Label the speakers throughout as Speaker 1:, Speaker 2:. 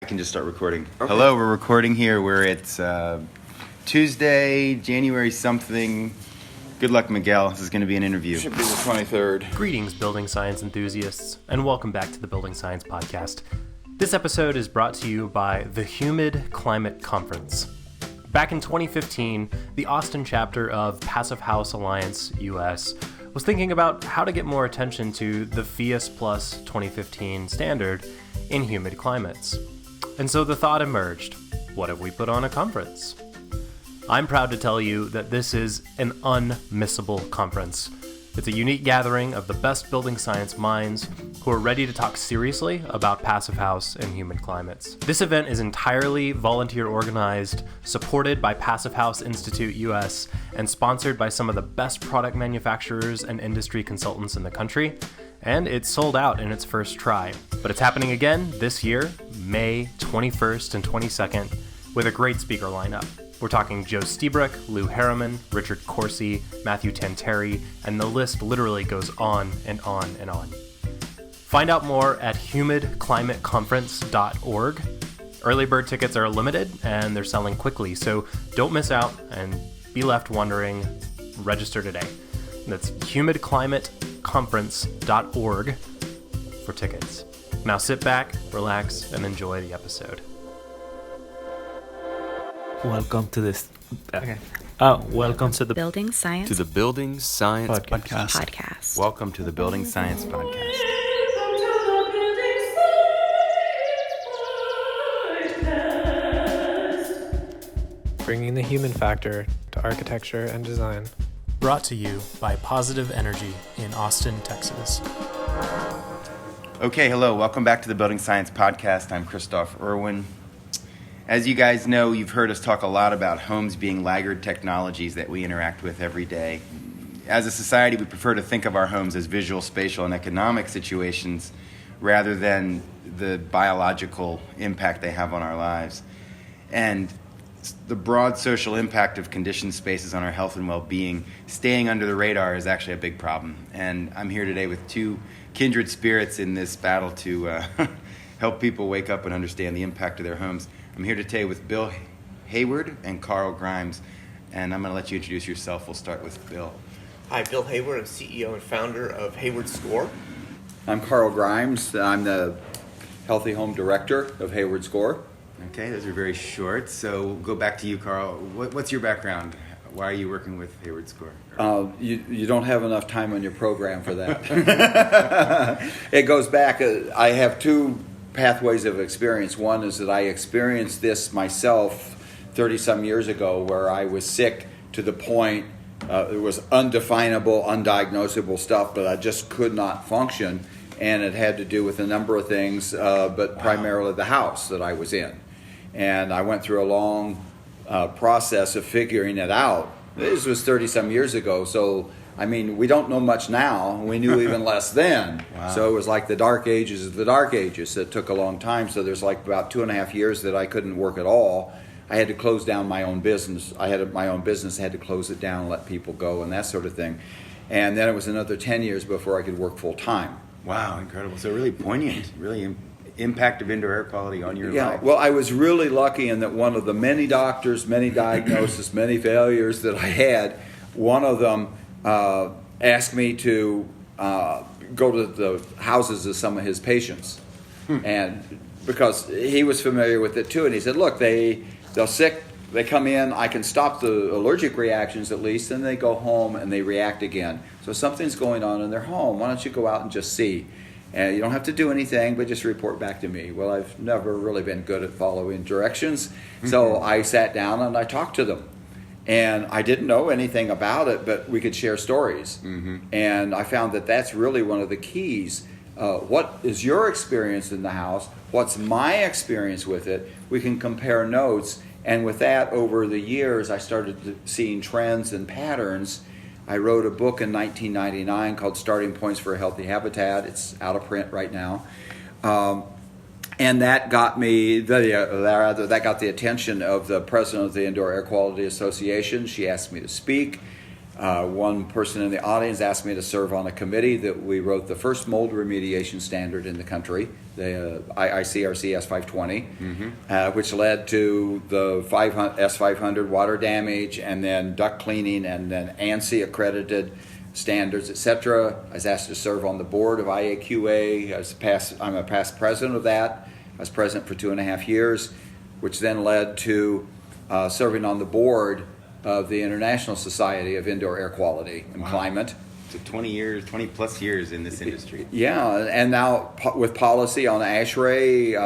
Speaker 1: can just start recording.
Speaker 2: Okay.
Speaker 1: Hello, we're recording here. It's Tuesday, January something. Good luck, Miguel. This is going to be an interview.
Speaker 2: Should be the 23rd.
Speaker 3: Greetings, building science enthusiasts, and welcome back to the Building Science Podcast. This episode is brought to you by the Humid Climate Conference. Back in 2015, the Austin chapter of Passive House Alliance US was thinking about how to get more attention to the FIAS Plus 2015 standard in humid climates. And so the thought emerged, what if we put on a conference? I'm proud to tell you that this is an unmissable conference. It's a unique gathering of the best building science minds who are ready to talk seriously about passive house and humid climates. This event is entirely volunteer organized, supported by Passive House Institute US, and sponsored by some of the best product manufacturers and industry consultants in the country. And it's sold out in its first try. But it's happening again this year, May 21st and 22nd, with a great speaker lineup. We're talking Joe Stiebrick, Lou Harriman, Richard Corsi, Matthew Tanteri, and the list literally goes on and on and on. Find out more at humidclimateconference.org. Early bird tickets are limited and they're selling quickly, so don't miss out and be left wondering. Register today. That's humidclimateconference.org for tickets. Now sit back, relax, and enjoy the episode.
Speaker 4: Welcome to this. Welcome to the
Speaker 5: Building Science
Speaker 2: Building Science
Speaker 5: Podcast.
Speaker 1: Welcome to the Building Science Podcast.
Speaker 6: Bringing the human factor to architecture and design.
Speaker 3: Brought to you by Positive Energy in Austin, Texas.
Speaker 1: Okay, hello. Welcome back to the Building Science Podcast. I'm Christoph Irwin. As you guys know, you've heard us talk a lot about homes being laggard technologies that we interact with every day. As a society, we prefer to think of our homes as visual, spatial, and economic situations rather than the biological impact they have on our lives. And the broad social impact of conditioned spaces on our health and well-being, staying under the radar, is actually a big problem. And I'm here today with two kindred spirits in this battle to help people wake up and understand the impact of their homes. I'm here today with Bill Hayward and Carl Grimes, and I'm going to let you introduce yourself. We'll start with Bill.
Speaker 7: Hi, Bill Hayward. I'm CEO and founder of Hayward Score.
Speaker 2: I'm Carl Grimes. I'm the Healthy Home Director of Hayward Score.
Speaker 1: Okay, those are very short. So we'll go back to you, Carl. What's your background? Why are you working with Hayward Score?
Speaker 2: You don't have enough time on your program for that. It goes back. I have two pathways of experience. One is that I experienced this myself 30-some years ago, where I was sick to the point it was undefinable, undiagnosable stuff, but I just could not function, and it had to do with a number of things, but primarily the house that I was in. And I went through a long process of figuring it out. This was 30-some years ago, so I mean, we don't know much now. We knew even less then.
Speaker 1: Wow.
Speaker 2: So it was like the dark ages of the dark ages. It took a long time. So there's like about 2.5 years that I couldn't work at all. I had to close down my own business. I had my own business. I had to close it down, let people go, and that sort of thing. And then it was another 10 years before I could work full time.
Speaker 1: Wow, incredible. So really poignant, really impact of indoor air quality on your life.
Speaker 2: Well, I was really lucky in that one of the many doctors, many diagnoses, many failures that I had, one of them asked me to go to the houses of some of his patients, and because he was familiar with it too, and he said, "Look, they're sick. They come in. I can stop the allergic reactions at least, and they go home and they react again. So something's going on in their home. Why don't you go out and just see? And you don't have to do anything, but just report back to me." Well, I've never really been good at following directions, so I sat down and I talked to them. And I didn't know anything about it, but we could share stories. And I found that that's really one of the keys. What is your experience in the house? What's my experience with it? We can compare notes. And with that, over the years, I started seeing trends and patterns. I wrote a book in 1999 called Starting Points for a Healthy Habitat. It's out of print right now. And that got me, that got the attention of the president of the Indoor Air Quality Association. She asked me to speak. One person in the audience asked me to serve on a committee that we wrote the first mold remediation standard in the country, the IICRC S520, which led to the S500 water damage, and then duct cleaning, and then ANSI accredited standards, etc. I was asked to serve on the board of IAQA. I'm a past president of that. I was president for 2.5 years, which then led to serving on the board of the International Society of Indoor Air Quality and Climate.
Speaker 1: So 20 plus years in this industry.
Speaker 2: Yeah, and now with policy on ASHRAE,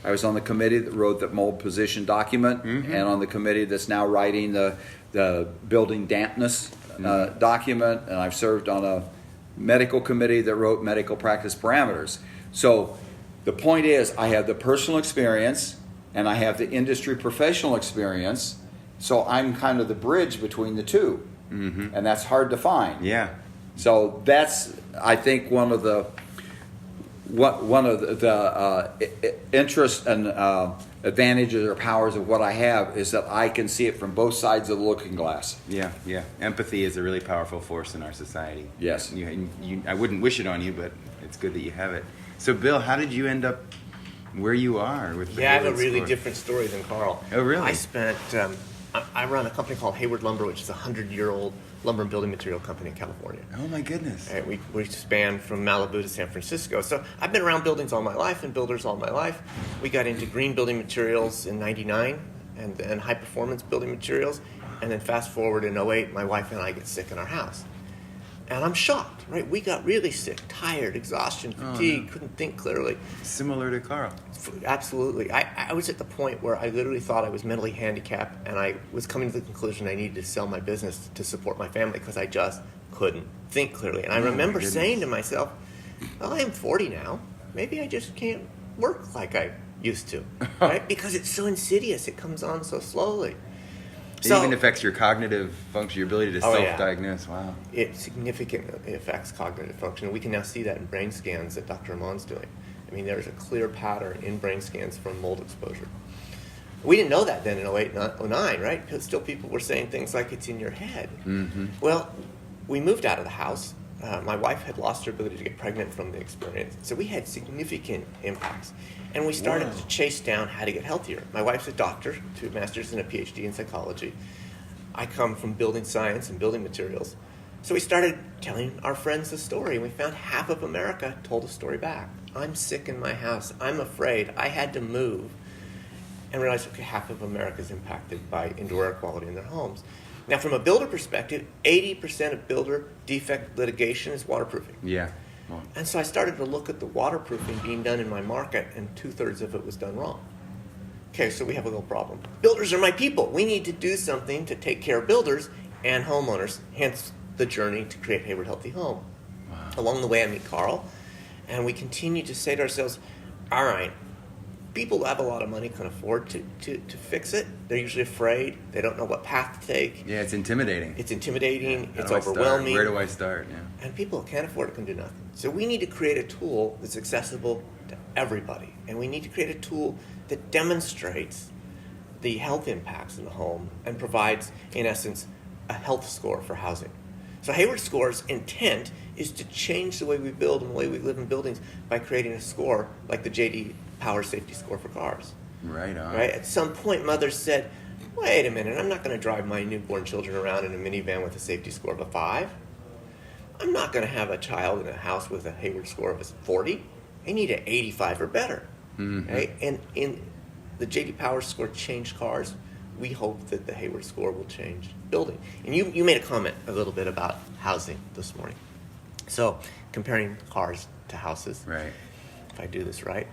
Speaker 2: I was on the committee that wrote the mold position document, and on the committee that's now writing the building dampness document, and I've served on a medical committee that wrote medical practice parameters. So the point is, I have the personal experience and I have the industry professional experience, so I'm kind of the bridge between the two, and that's hard to find.
Speaker 1: Yeah.
Speaker 2: So that's, I think, one of the interests and advantages or powers of what I have is that I can see it from both sides of the looking glass.
Speaker 1: Yeah. Empathy is a really powerful force in our society.
Speaker 2: Yes.
Speaker 1: I wouldn't wish it on you, but it's good that you have it. So, Bill, how did you end up where you are with the
Speaker 7: I have a
Speaker 1: Hayward
Speaker 7: really
Speaker 1: Score?
Speaker 7: different story than Carl.
Speaker 1: Oh, really?
Speaker 7: I spent, I run a company called Hayward Lumber, which is a 100-year-old lumber and building material company in California.
Speaker 1: Oh, my goodness.
Speaker 7: And we span from Malibu to San Francisco. So I've been around buildings all my life and builders all my life. We got into green building materials in '99 and then high performance building materials. And then fast forward in '08, my wife and I get sick in our house. And I'm shocked, right? We got really sick, tired, exhaustion, fatigue, couldn't think clearly.
Speaker 1: Similar to Carl.
Speaker 7: Absolutely. I was at the point where I literally thought I was mentally handicapped, and I was coming to the conclusion I needed to sell my business to support my family because I just couldn't think clearly. And I remember saying to myself, well, I am 40 now. Maybe I just can't work like I used to, right? Because it's so insidious. It comes on so slowly.
Speaker 1: It even affects your cognitive function, your ability to self-diagnose. Wow.
Speaker 7: It significantly affects cognitive function. We can now see that in brain scans that Dr. Amon's doing. I mean, there's a clear pattern in brain scans from mold exposure. We didn't know that then in '08, '09, right? Because still people were saying things like it's in your head. Well, we moved out of the house. My wife had lost her ability to get pregnant from the experience. So we had significant impacts. And we started to chase down how to get healthier. My wife's a doctor, 2 masters and a PhD in psychology. I come from building science and building materials. So we started telling our friends the story, and we found half of America told the story back. I'm sick in my house. I'm afraid. I had to move. And realized, okay, half of America is impacted by indoor air quality in their homes. Now, from a builder perspective, 80% of builder defect litigation is waterproofing.
Speaker 1: Yeah.
Speaker 7: And so I started to look at the waterproofing being done in my market, and 2/3 of it was done wrong. Okay, so we have a little problem. Builders are my people. We need to do something to take care of builders and homeowners, hence the journey to create Hayward Healthy Home. Wow. Along the way, I meet Carl, and we continue to say to ourselves, all right, people who have a lot of money can afford to fix it. They're usually afraid. They don't know what path to take.
Speaker 1: Yeah, it's intimidating.
Speaker 7: It's intimidating.
Speaker 1: How
Speaker 7: It's
Speaker 1: do I start?
Speaker 7: overwhelming.
Speaker 1: Where do I start? Yeah.
Speaker 7: And people who can't afford it can do nothing. So we need to create a tool that's accessible to everybody. And we need to create a tool that demonstrates the health impacts in the home and provides, in essence, a health score for housing. So Hayward Score's intent is to change the way we build and the way we live in buildings by creating a score like the J.D. Power Safety Score for cars.
Speaker 1: Right on.
Speaker 7: Right? At some point, mothers said, wait a minute, I'm not going to drive my newborn children around in a minivan with a safety score of a 5. I'm not going to have a child in a house with a Hayward score of a 40. I need an 85 or better. Right? And in the J.D. Power score changed cars. We hope that the Hayward score will change building. And you made a comment a little bit about housing this morning. So comparing cars to houses.
Speaker 1: Right.
Speaker 7: If I do this right.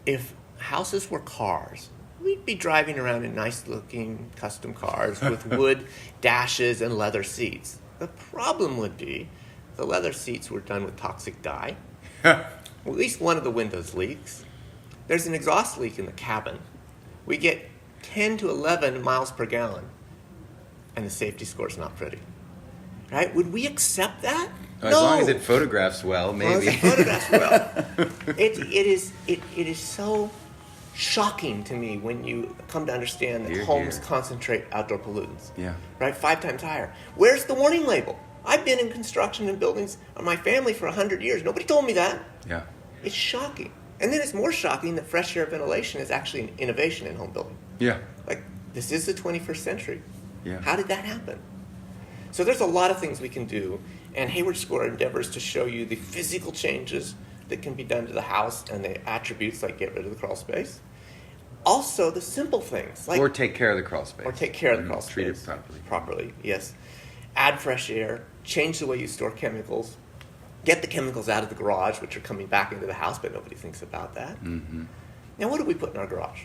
Speaker 7: If houses were cars, we'd be driving around in nice-looking custom cars with wood dashes and leather seats. The problem would be the leather seats were done with toxic dye. At least one of the windows leaks. There's an exhaust leak in the cabin. We get 10 to 11 miles per gallon, and the safety score's not pretty. Right? Would we accept that?
Speaker 1: As
Speaker 7: No.
Speaker 1: long as it photographs well, maybe.
Speaker 7: Well, it photographs well. It is so shocking to me when you come to understand that
Speaker 1: Hear,
Speaker 7: homes
Speaker 1: hear.
Speaker 7: concentrate outdoor pollutants.
Speaker 1: Yeah.
Speaker 7: Right? 5 times higher. Where's the warning label? I've been in construction and buildings on my family for 100 years. Nobody told me that.
Speaker 1: Yeah.
Speaker 7: It's shocking. And then it's more shocking that fresh air ventilation is actually an innovation in home building.
Speaker 1: Yeah.
Speaker 7: Like, this is the 21st century.
Speaker 1: Yeah.
Speaker 7: How did that happen? So there's a lot of things we can do, and Hayward Score endeavors to show you the physical changes that can be done to the house and the attributes like get rid of the crawl space. Also, the simple things like
Speaker 1: Or take care of the crawl space.
Speaker 7: or take care of the crawl space.
Speaker 1: Treat it properly.
Speaker 7: Properly, yes. Add fresh air. Change the way you store chemicals. Get the chemicals out of the garage, which are coming back into the house, but nobody thinks about that.
Speaker 1: Mm-hmm.
Speaker 7: Now, what do we put in our garage?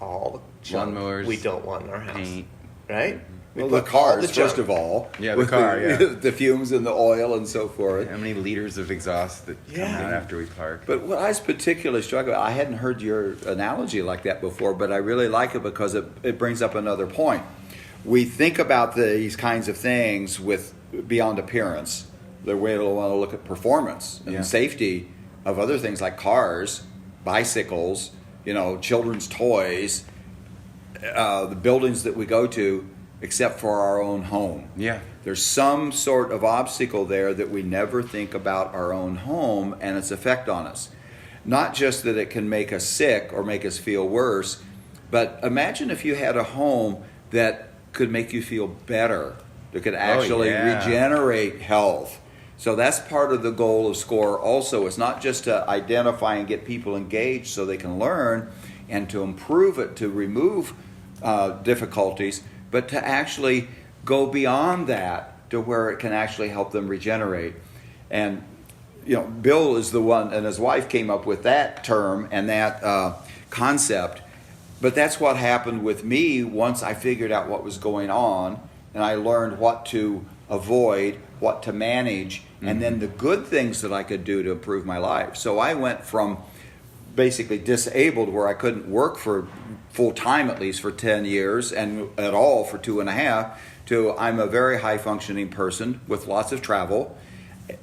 Speaker 7: All the junk
Speaker 1: Lawnmowers,
Speaker 7: we don't want in our house,
Speaker 1: paint.
Speaker 7: right? We
Speaker 2: Well, the
Speaker 7: put all
Speaker 2: cars,
Speaker 7: junk.
Speaker 2: first of all.
Speaker 1: Yeah, the
Speaker 2: with
Speaker 1: car, yeah.
Speaker 2: the fumes and the oil and so forth.
Speaker 1: How many liters of exhaust that come
Speaker 7: Yeah.
Speaker 1: out after we park?
Speaker 2: But what I was particularly struck with, I hadn't heard your analogy like that before, but I really like it because it brings up another point. We think about these kinds of things with beyond appearance. The way we'll want to look at performance and
Speaker 1: Yeah.
Speaker 2: safety of other things like cars, bicycles, children's toys, the buildings that we go to, except for our own home.
Speaker 1: Yeah.
Speaker 2: There's some sort of obstacle there that we never think about our own home and its effect on us. Not just that it can make us sick or make us feel worse, but imagine if you had a home that could make you feel better, that could actually
Speaker 1: yeah.
Speaker 2: regenerate health. So that's part of the goal of SCORE also. It's not just to identify and get people engaged so they can learn and to improve it, to remove difficulties, but to actually go beyond that to where it can actually help them regenerate. And Bill is the one, and his wife came up with that term and that concept. But that's what happened with me once I figured out what was going on and I learned what to avoid, what to manage, and then the good things that I could do to improve my life. So I went from basically disabled, where I couldn't work for full time at least for 10 years and at all for 2.5, to I'm a very high functioning person with lots of travel,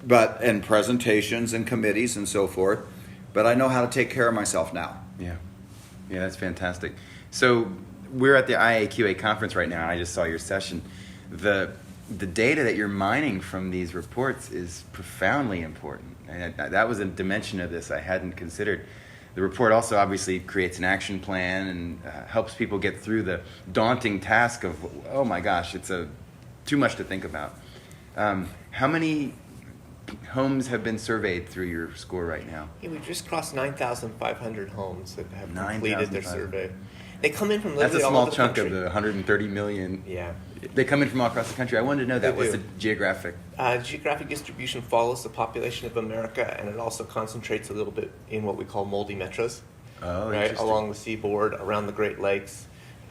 Speaker 2: and presentations and committees and so forth. But I know how to take care of myself now.
Speaker 1: Yeah. Yeah, that's fantastic. So we're at the IAQA conference right now, and I just saw your session. The data that you're mining from these reports is profoundly important. And that was a dimension of this I hadn't considered. The report also obviously creates an action plan and helps people get through the daunting task of, oh my gosh, it's too much to think about. How many homes have been surveyed through your score right now?
Speaker 7: Yeah, we've just crossed 9,500 homes that have completed their
Speaker 1: 9,500.
Speaker 7: survey. They come in from
Speaker 1: That's a
Speaker 7: literally all
Speaker 1: small
Speaker 7: over the
Speaker 1: chunk
Speaker 7: country.
Speaker 1: of the 130 million.
Speaker 7: Yeah.
Speaker 1: They come in from all across the country. I wanted to know that.
Speaker 7: They
Speaker 1: What's
Speaker 7: do.
Speaker 1: the geographic?
Speaker 7: Geographic distribution follows the population of America, and it also concentrates a little bit in what we call moldy metros,
Speaker 1: Oh,
Speaker 7: right,
Speaker 1: interesting.
Speaker 7: along the seaboard, around the Great Lakes.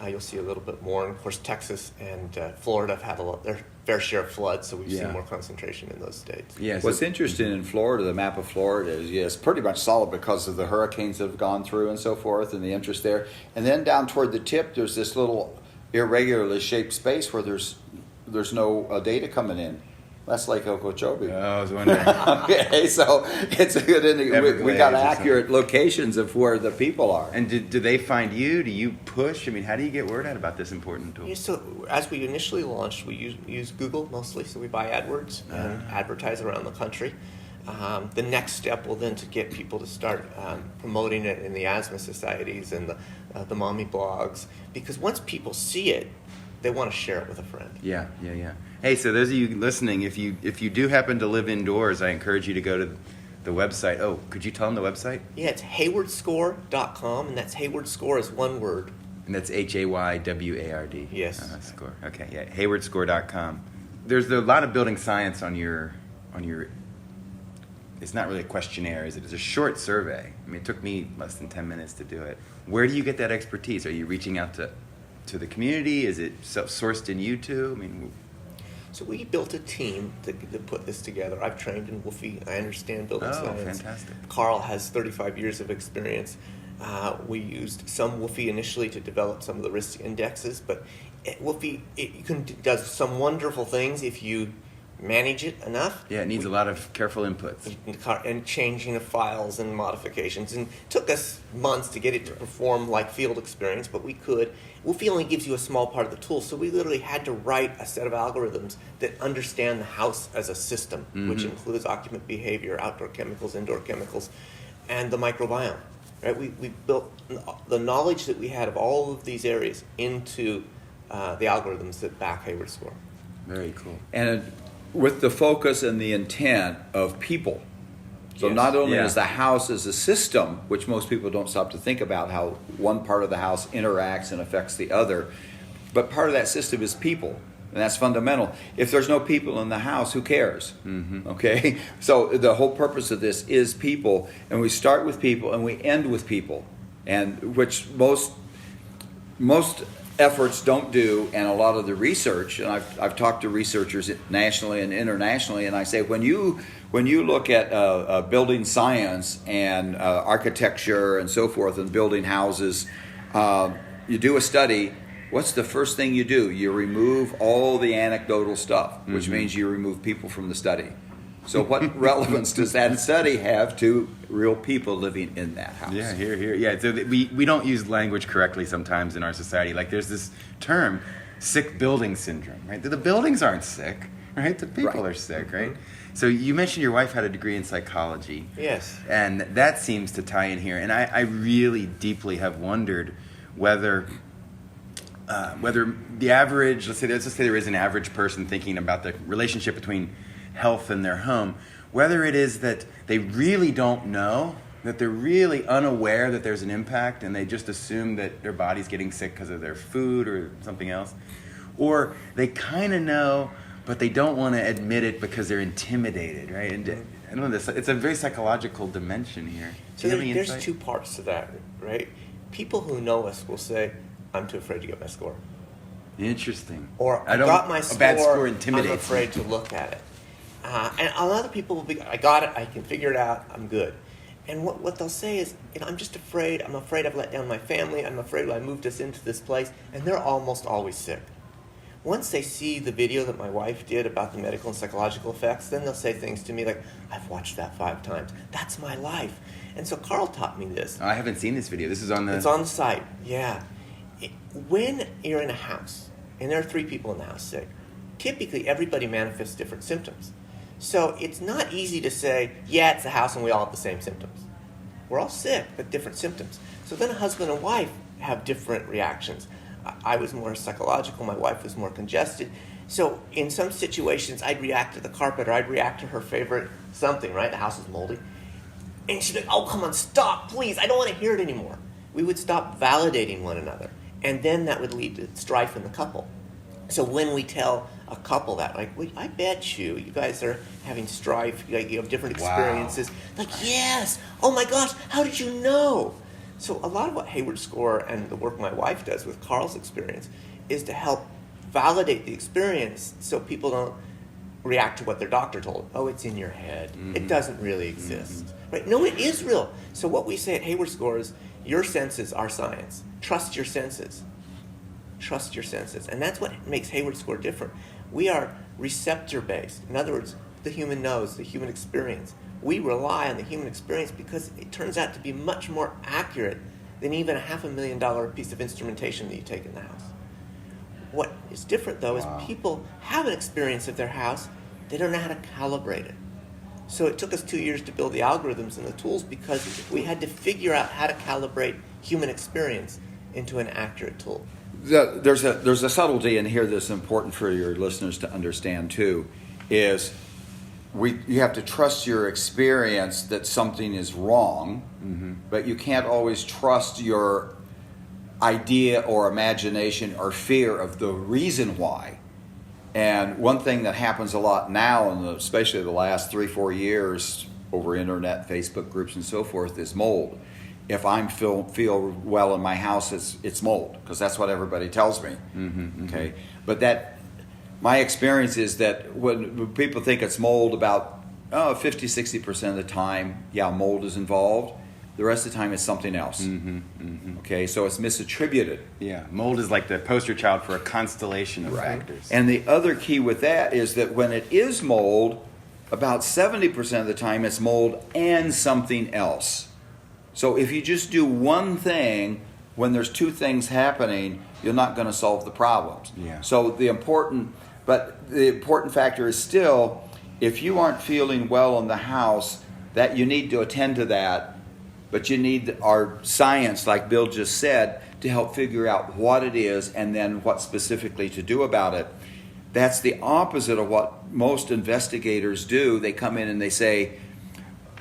Speaker 7: You'll see a little bit more. And of course, Texas and Florida have had their fair share of floods, so we've
Speaker 1: Yeah.
Speaker 7: seen more concentration in those states.
Speaker 1: Yeah, so-
Speaker 2: What's interesting in Florida, the map of Florida is, yes, pretty much solid because of the hurricanes that have gone through and so forth and the interest there. And then down toward the tip, there's this little irregularly shaped space where there's no data coming in. That's Lake Okeechobee.
Speaker 1: I was wondering.
Speaker 2: Okay, so it's a good indication. We got
Speaker 1: Everglades or
Speaker 2: accurate locations of where the people are.
Speaker 1: And do they find you? Do you push? I mean, how do you get word out about this important tool?
Speaker 7: Yeah, so as we initially launched, we use Google mostly, so we buy AdWords and advertise around the country. The next step will then to get people to start promoting it in the asthma societies and the mommy blogs, because once people see it, they want to share it with a friend.
Speaker 1: Yeah. Hey, so those of you listening, if you do happen to live indoors, I encourage you to go to the website. Oh, could you tell them the website?
Speaker 7: Yeah, it's haywardscore.com, and that's Hayward Score is one word.
Speaker 1: And that's HAYWARD.
Speaker 7: Yes.
Speaker 1: Score. Okay, yeah, haywardscore.com. There's a lot of building science on your. It's not really a questionnaire, is it? It's a short survey. I mean, it took me less than 10 minutes to do it. Where do you get that expertise? Are you reaching out to the community? Is it self-sourced in you two? I mean,
Speaker 7: So we built a team to put this together. I've trained in WFI. I understand building science.
Speaker 1: Fantastic.
Speaker 7: Carl has 35 years of experience. We used some WFI initially to develop some of the risk indexes, but WFI does some wonderful things if you manage it enough.
Speaker 1: Yeah, it needs a lot of careful inputs.
Speaker 7: And changing of files and modifications. And it took us months to get it to perform like field experience, but we could. Wolfie only gives you a small part of the tool, so we literally had to write a set of algorithms that understand the house as a system, which includes occupant behavior, outdoor chemicals, indoor chemicals, and the microbiome. Right? We built the knowledge that we had of all of these areas into the algorithms that back Hayward Score.
Speaker 1: Very cool.
Speaker 2: And with the focus and the intent of people. So
Speaker 7: Yes.
Speaker 2: not only
Speaker 1: Yeah.
Speaker 2: is the house as a system, which most people don't stop to think about how one part of the house interacts and affects the other, but part of that system is people. And that's fundamental. If there's no people in the house, who cares? Okay? So the whole purpose of this is people, and we start with people and we end with people, and which most efforts don't do, and a lot of the research, and I've talked to researchers nationally and internationally, and I say when you look at building science and architecture and so forth and building houses, you do a study. What's the first thing you do? You remove all the anecdotal stuff, which means you remove people from the study. So what relevance does that study have to real people living in that house?
Speaker 1: Yeah, here. Yeah, so we don't use language correctly sometimes in our society. Like there's this term, sick building syndrome, right? The buildings aren't sick, right? The people are sick, right? So you mentioned your wife had a degree in psychology.
Speaker 7: Yes.
Speaker 1: And that seems to tie in here. And I really deeply have wondered whether the average, let's just say there is an average person thinking about the relationship between health and their home, whether it is that they really don't know, that they're really unaware that there's an impact and they just assume that their body's getting sick because of their food or something else, or they kind of know but they don't want to admit it because they're intimidated, right? And I don't know, it's a very psychological dimension here.
Speaker 7: So
Speaker 1: Do you have any
Speaker 7: there's
Speaker 1: insight?
Speaker 7: two parts to that, right? People who know us will say, I'm too afraid to get my score.
Speaker 1: Interesting.
Speaker 7: Or I
Speaker 1: don't-
Speaker 7: got my
Speaker 1: a
Speaker 7: score,
Speaker 1: bad score
Speaker 7: I'm
Speaker 1: intimidates me.
Speaker 7: afraid to look at it. And other people will be, I got it, I can figure it out, I'm good. And what they'll say is, I'm just afraid, I'm afraid I've let down my family, I'm afraid I moved us into this place, and they're almost always sick. Once they see the video that my wife did about the medical and psychological effects, then they'll say things to me like, I've watched that 5 times. That's my life. And so Carl taught me this.
Speaker 1: I haven't seen this video. This is on the...
Speaker 7: It's on the site, yeah. When you're in a house, and there are 3 people in the house sick, typically everybody manifests different symptoms. So it's not easy to say, yeah, it's the house and we all have the same symptoms. We're all sick, but different symptoms. So then a husband and wife have different reactions. I was more psychological, my wife was more congested. So in some situations, I'd react to the carpet or I'd react to her favorite something, right? The house is moldy. And she'd be like, oh, come on, stop, please. I don't want to hear it anymore. We would stop validating one another. And then that would lead to strife in the couple. So when we tell a couple that, like, well, I bet you guys are having strife, you have different experiences. Like, yes, oh my gosh, how did you know? So a lot of what Hayward Score and the work my wife does with Carl's experience is to help validate the experience so people don't react to what their doctor told them. Oh, it's in your head. Mm-hmm. It doesn't really exist. Mm-hmm. Right? No, it is real. So what we say at Hayward Score is, your senses are science. Trust your senses. Trust your senses. And that's what makes Hayward Score different. We are receptor-based. In other words, the human knows, the human experience. We rely on the human experience because it turns out to be much more accurate than even a $500,000 piece of instrumentation that you take in the house. What is different, though, is people have an experience of their house. They don't know how to calibrate it. So it took us 2 years to build the algorithms and the tools because we had to figure out how to calibrate human experience into an accurate tool.
Speaker 2: There's a subtlety in here that's important for your listeners to understand too, is you have to trust your experience that something is wrong, but you can't always trust your idea or imagination or fear of the reason why. And one thing that happens a lot now, and especially the last 3-4 years over internet, Facebook groups and so forth, is mold. If I feel well in my house, it's mold, because that's what everybody tells me. Okay, but my experience is that when people think it's mold, about 50-60% of the time, mold is involved. The rest of the time it's something else. Okay, so it's misattributed.
Speaker 1: Yeah, mold is like the poster child for a constellation of factors.
Speaker 2: And the other key with that is that when it is mold, about 70% of the time it's mold and something else. So if you just do one thing when there's two things happening, you're not going to solve the problems.
Speaker 1: Yeah.
Speaker 2: So the important factor is still, if you aren't feeling well in the house, that you need to attend to that, but you need our science, like Bill just said, to help figure out what it is and then what specifically to do about it. That's the opposite of what most investigators do. They come in and they say,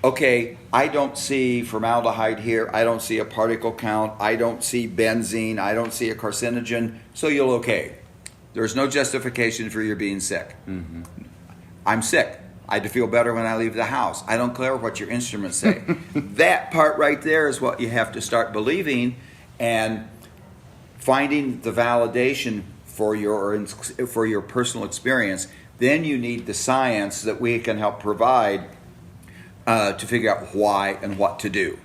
Speaker 2: okay, I don't see formaldehyde here, I don't see a particle count, I don't see benzene, I don't see a carcinogen, so you're okay. There's no justification for your being sick. I'm sick. I feel better when I leave the house. I don't care what your instruments say. That part right there is what you have to start believing and finding the validation for your personal experience. Then you need the science that we can help provide to figure out why and what to do.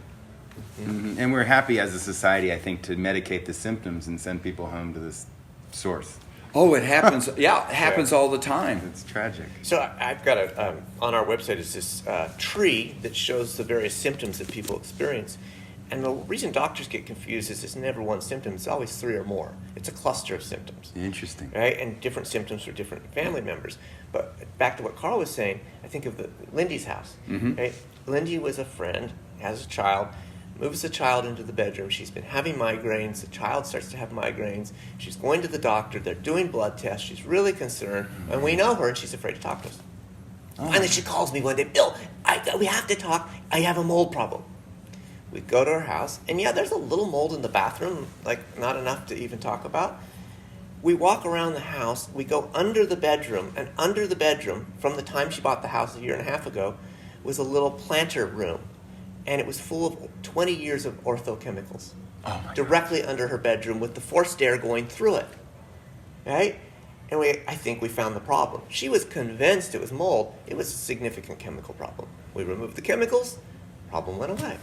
Speaker 1: And we're happy as a society, I think, to medicate the symptoms and send people home to this source.
Speaker 2: Oh, it happens. Yeah, it happens all the time.
Speaker 1: It's tragic.
Speaker 7: So I've got on our website is this tree that shows the various symptoms that people experience. And the reason doctors get confused is it's never one symptom. It's always three or more. It's a cluster of symptoms.
Speaker 1: Interesting.
Speaker 7: Right? And different symptoms for different family members. But back to what Carl was saying, I think of Lindy's house. Right? Lindy was a friend, has a child, moves the child into the bedroom. She's been having migraines. The child starts to have migraines. She's going to the doctor. They're doing blood tests. She's really concerned. And we know her, and she's afraid to talk to us. And then she calls me one day, Bill, we have to talk. I have a mold problem. We go to her house, and yeah, there's a little mold in the bathroom, like not enough to even talk about. We walk around the house. We go under the bedroom, and under the bedroom, from the time she bought the house a year and a half ago, was a little planter room. And it was full of 20 years of orthochemicals directly under her bedroom with the forced air going through it, right? And I think we found the problem. She was convinced it was mold. It was a significant chemical problem. We removed the chemicals, problem went away.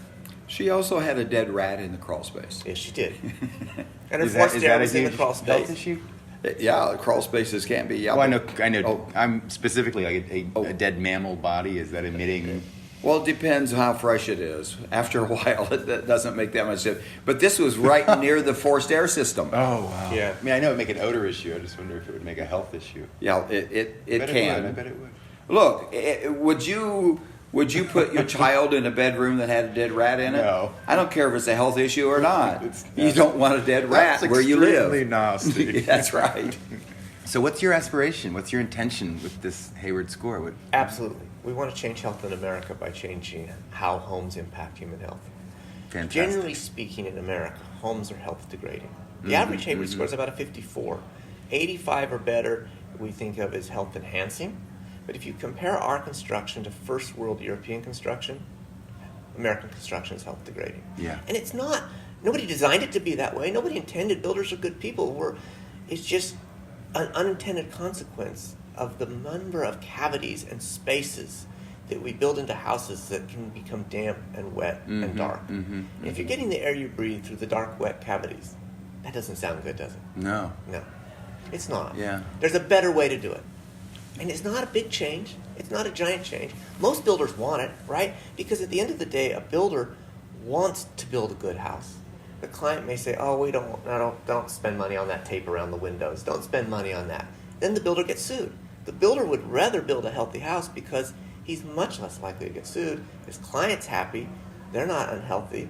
Speaker 2: She also had a dead rat in the crawl space.
Speaker 7: Yes, she did. And her forced air was in the crawl space.
Speaker 1: Issue?
Speaker 2: Yeah, crawl spaces can't be. Yeah,
Speaker 1: well, I know. Oh. I'm specifically like a dead mammal body. Is that emitting?
Speaker 2: Well, it depends how fresh it is. After a while, it doesn't make that much difference. But this was right near the forced air system.
Speaker 1: Oh, wow.
Speaker 7: Yeah.
Speaker 1: I mean, I know it would make an odor issue. I just wonder if it would make a health issue.
Speaker 2: Yeah, it can.
Speaker 1: I bet it would.
Speaker 2: Look, would you put your child in a bedroom that had a dead rat in it?
Speaker 1: No.
Speaker 2: I don't care if it's a health issue or not. You don't want a dead rat where you live.
Speaker 1: That's extremely nasty.
Speaker 2: That's right.
Speaker 1: So what's your aspiration? What's your intention with this Hayward Score?
Speaker 7: Absolutely. We want to change health in America by changing how homes impact human health.
Speaker 1: Fantastic.
Speaker 7: Generally speaking, in America, homes are health degrading. The average Hayward score is about a 54. 85 or better we think of as health enhancing. But if you compare our construction to first world European construction, American construction is health degrading.
Speaker 1: Yeah.
Speaker 7: And it's not. Nobody designed it to be that way. Nobody intended. Builders are good people. It's just an unintended consequence of the number of cavities and spaces that we build into houses that can become damp and wet and dark. And if you're getting the air you breathe through the dark, wet cavities, that doesn't sound good, does it?
Speaker 1: No.
Speaker 7: No, it's not.
Speaker 1: Yeah.
Speaker 7: There's a better way to do it. And it's not a big change. It's not a giant change. Most builders want it, right? Because at the end of the day, a builder wants to build a good house. The client may say, "Oh, don't spend money on that tape around the windows. Don't spend money on that." Then the builder gets sued. The builder would rather build a healthy house because he's much less likely to get sued. His client's happy. They're not unhealthy.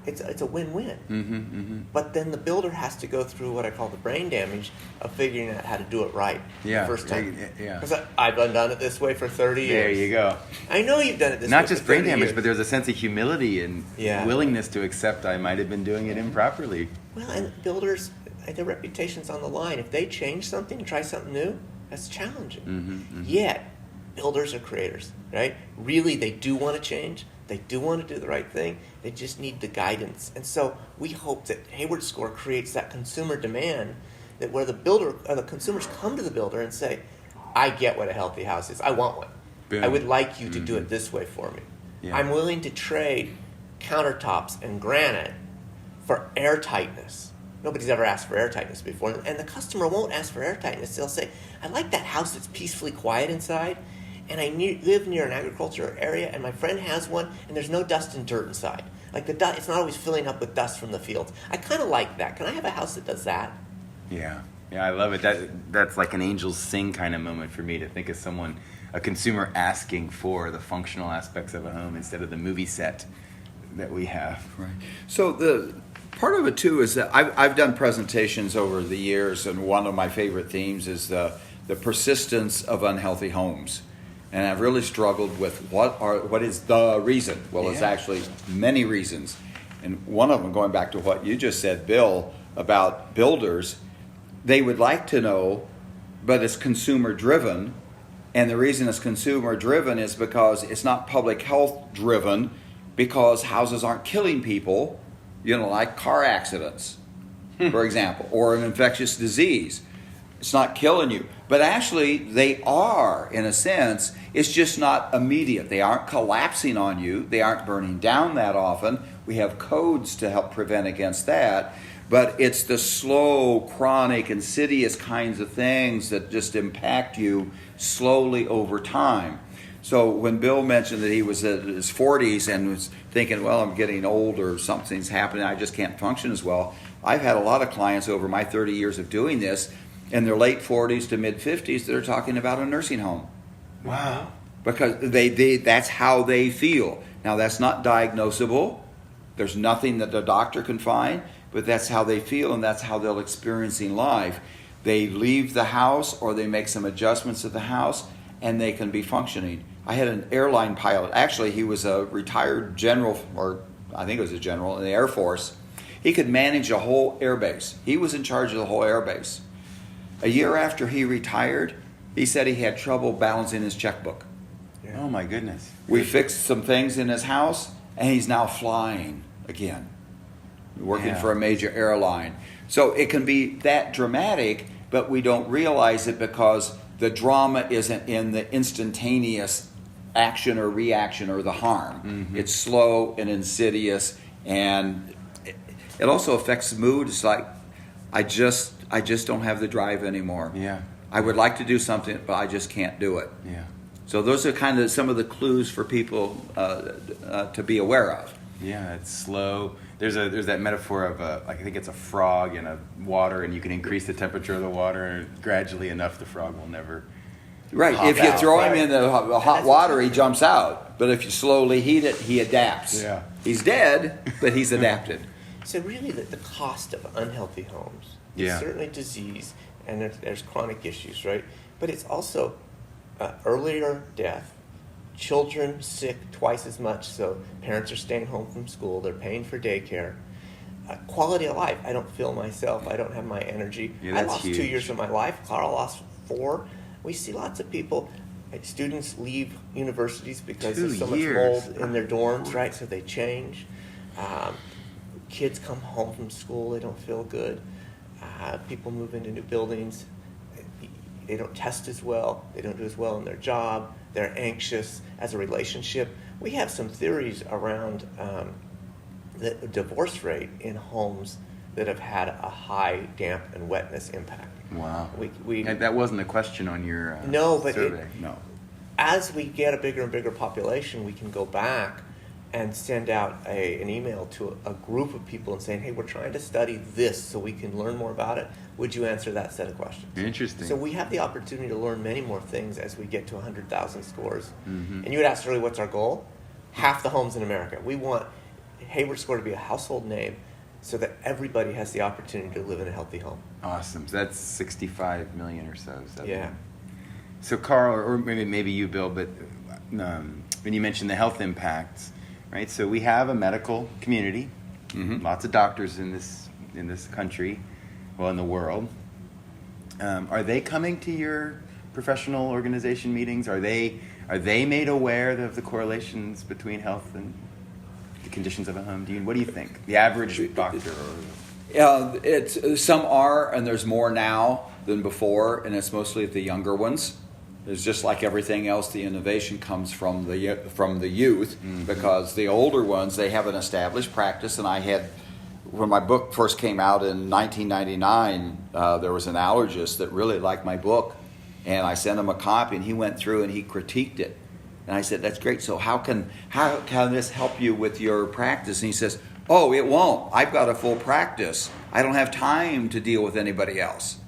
Speaker 7: It's a win-win. But then the builder has to go through what I call the brain damage of figuring out how to do it right the first time.
Speaker 1: Yeah.
Speaker 7: Because I've done it this way for 30 years.
Speaker 1: There you go.
Speaker 7: I know you've done it this way
Speaker 1: Not just
Speaker 7: for 30
Speaker 1: brain damage,
Speaker 7: years.
Speaker 1: but there's a sense of humility and willingness to accept I might have been doing it improperly.
Speaker 7: Well, and builders, their reputation's on the line. If they change something and try something new, that's challenging. Yet, builders are creators, right? Really, they do want to change. They do want to do the right thing. They just need the guidance. And so we hope that Hayward Score creates that consumer demand that where the consumers come to the builder and say, I get what a healthy house is. I want one.
Speaker 1: Boom.
Speaker 7: I would like you to do it this way for me.
Speaker 1: Yeah.
Speaker 7: I'm willing to trade countertops and granite for air tightness. Nobody's ever asked for air tightness before, and the customer won't ask for air tightness. They'll say, I like that house that's peacefully quiet inside, and I live near an agricultural area, and my friend has one, and there's no dust and dirt inside. Like it's not always filling up with dust from the fields. I kind of like that. Can I have a house that does that?
Speaker 1: Yeah, I love it. That's like an angels sing kind of moment for me to think of someone, a consumer asking for the functional aspects of a home instead of the movie set that we have.
Speaker 2: Right. So the part of it too is that I've done presentations over the years, and one of my favorite themes is the persistence of unhealthy homes. And I've really struggled with what is the reason. Well, it's actually many reasons. And one of them, going back to what you just said, Bill, about builders, they would like to know, but it's consumer driven. And the reason it's consumer driven is because it's not public health driven, because houses aren't killing people, like car accidents, for example, or an infectious disease. It's not killing you. But actually, they are, in a sense. It's just not immediate. They aren't collapsing on you. They aren't burning down that often. We have codes to help prevent against that. But it's the slow, chronic, insidious kinds of things that just impact you slowly over time. So when Bill mentioned that he was in his 40s and was thinking, well, I'm getting old or something's happening, I just can't function as well. I've had a lot of clients over my 30 years of doing this in their late 40s to mid 50s that are talking about a nursing home.
Speaker 1: Wow.
Speaker 2: Because they that's how they feel. Now, that's not diagnosable. There's nothing that the doctor can find, but that's how they feel, and that's how they're experiencing life. They leave the house or they make some adjustments to the house, and they can be functioning. I had an airline pilot. Actually, he was a retired general, or I think it was a general in the Air Force. He could manage a whole air base. He was in charge of the whole air base. A year after he retired, he said he had trouble balancing his checkbook.
Speaker 1: Yeah. Oh my goodness.
Speaker 2: We fixed some things in his house, and he's now flying again, working for a major airline. So it can be that dramatic, but we don't realize it because the drama isn't in the instantaneous action or reaction or the harm. Mm-hmm. It's slow and insidious, and it also affects the mood. It's like, I just don't have the drive anymore.
Speaker 1: Yeah.
Speaker 2: I would like to do something, but I just can't do it.
Speaker 1: Yeah.
Speaker 2: So those are kind of some of the clues for people to be aware of.
Speaker 1: Yeah, it's slow. There's that metaphor of I think it's a frog in a water, and you can increase the temperature of the water, and gradually enough the frog will never.
Speaker 2: Right. If you throw him in the hot water, he jumps out. But if you slowly heat it, he adapts.
Speaker 1: Yeah.
Speaker 2: He's dead, but he's adapted.
Speaker 7: So really, the cost of unhealthy homes is
Speaker 1: Yeah.
Speaker 7: certainly disease, and there's chronic issues, right? But it's also earlier death, children sick twice as much, so parents are staying home from school, they're paying for daycare. Quality of life, I don't feel myself, I don't have my energy.
Speaker 1: Yeah,
Speaker 7: I
Speaker 1: that's
Speaker 7: lost
Speaker 1: huge.
Speaker 7: 2 years of my life, Carl lost 4. We see lots of people, students leave universities because
Speaker 1: 2
Speaker 7: there's so
Speaker 1: years.
Speaker 7: much mold in their dorms, right? So they change. Kids come home from school, they don't feel good. People move into new buildings, they don't test as well, they don't do as well in their job, they're anxious as a relationship. We have some theories around the divorce rate in homes that have had a high damp and wetness impact.
Speaker 1: Wow.
Speaker 7: We
Speaker 1: That wasn't a question on your
Speaker 7: No, but
Speaker 1: survey.
Speaker 2: No.
Speaker 7: as we get a bigger and bigger population, we can go back and send out an email to a group of people and saying, hey, we're trying to study this so we can learn more about it. Would you answer that set of questions?
Speaker 1: Interesting.
Speaker 7: So we have the opportunity to learn many more things as we get to 100,000 scores.
Speaker 1: Mm-hmm.
Speaker 7: And you had asked earlier, what's our goal? Half the homes in America. We want Hayward Score to be a household name so that everybody has the opportunity to live in a healthy home.
Speaker 1: Awesome. So that's 65 million or so. Is that
Speaker 7: Yeah.
Speaker 1: right? So Carl, or maybe you, Bill, but when you mentioned the health impacts, right? So we have a medical community, lots of doctors in this country, well, in the world. Are they coming to your professional organization meetings? Are they made aware of the correlations between health and the conditions of a home? What do you think? The average doctor?
Speaker 2: Some are, and there's more now than before, and it's mostly the younger ones. It's just like everything else, the innovation comes from the youth, because the older ones, they have an established practice. And I had, when my book first came out in 1999, there was an allergist that really liked my book, and I sent him a copy, and he went through and he critiqued it. And I said, "That's great. So how can this help you with your practice?" And he says, "Oh, it won't. I've got a full practice. I don't have time to deal with anybody else."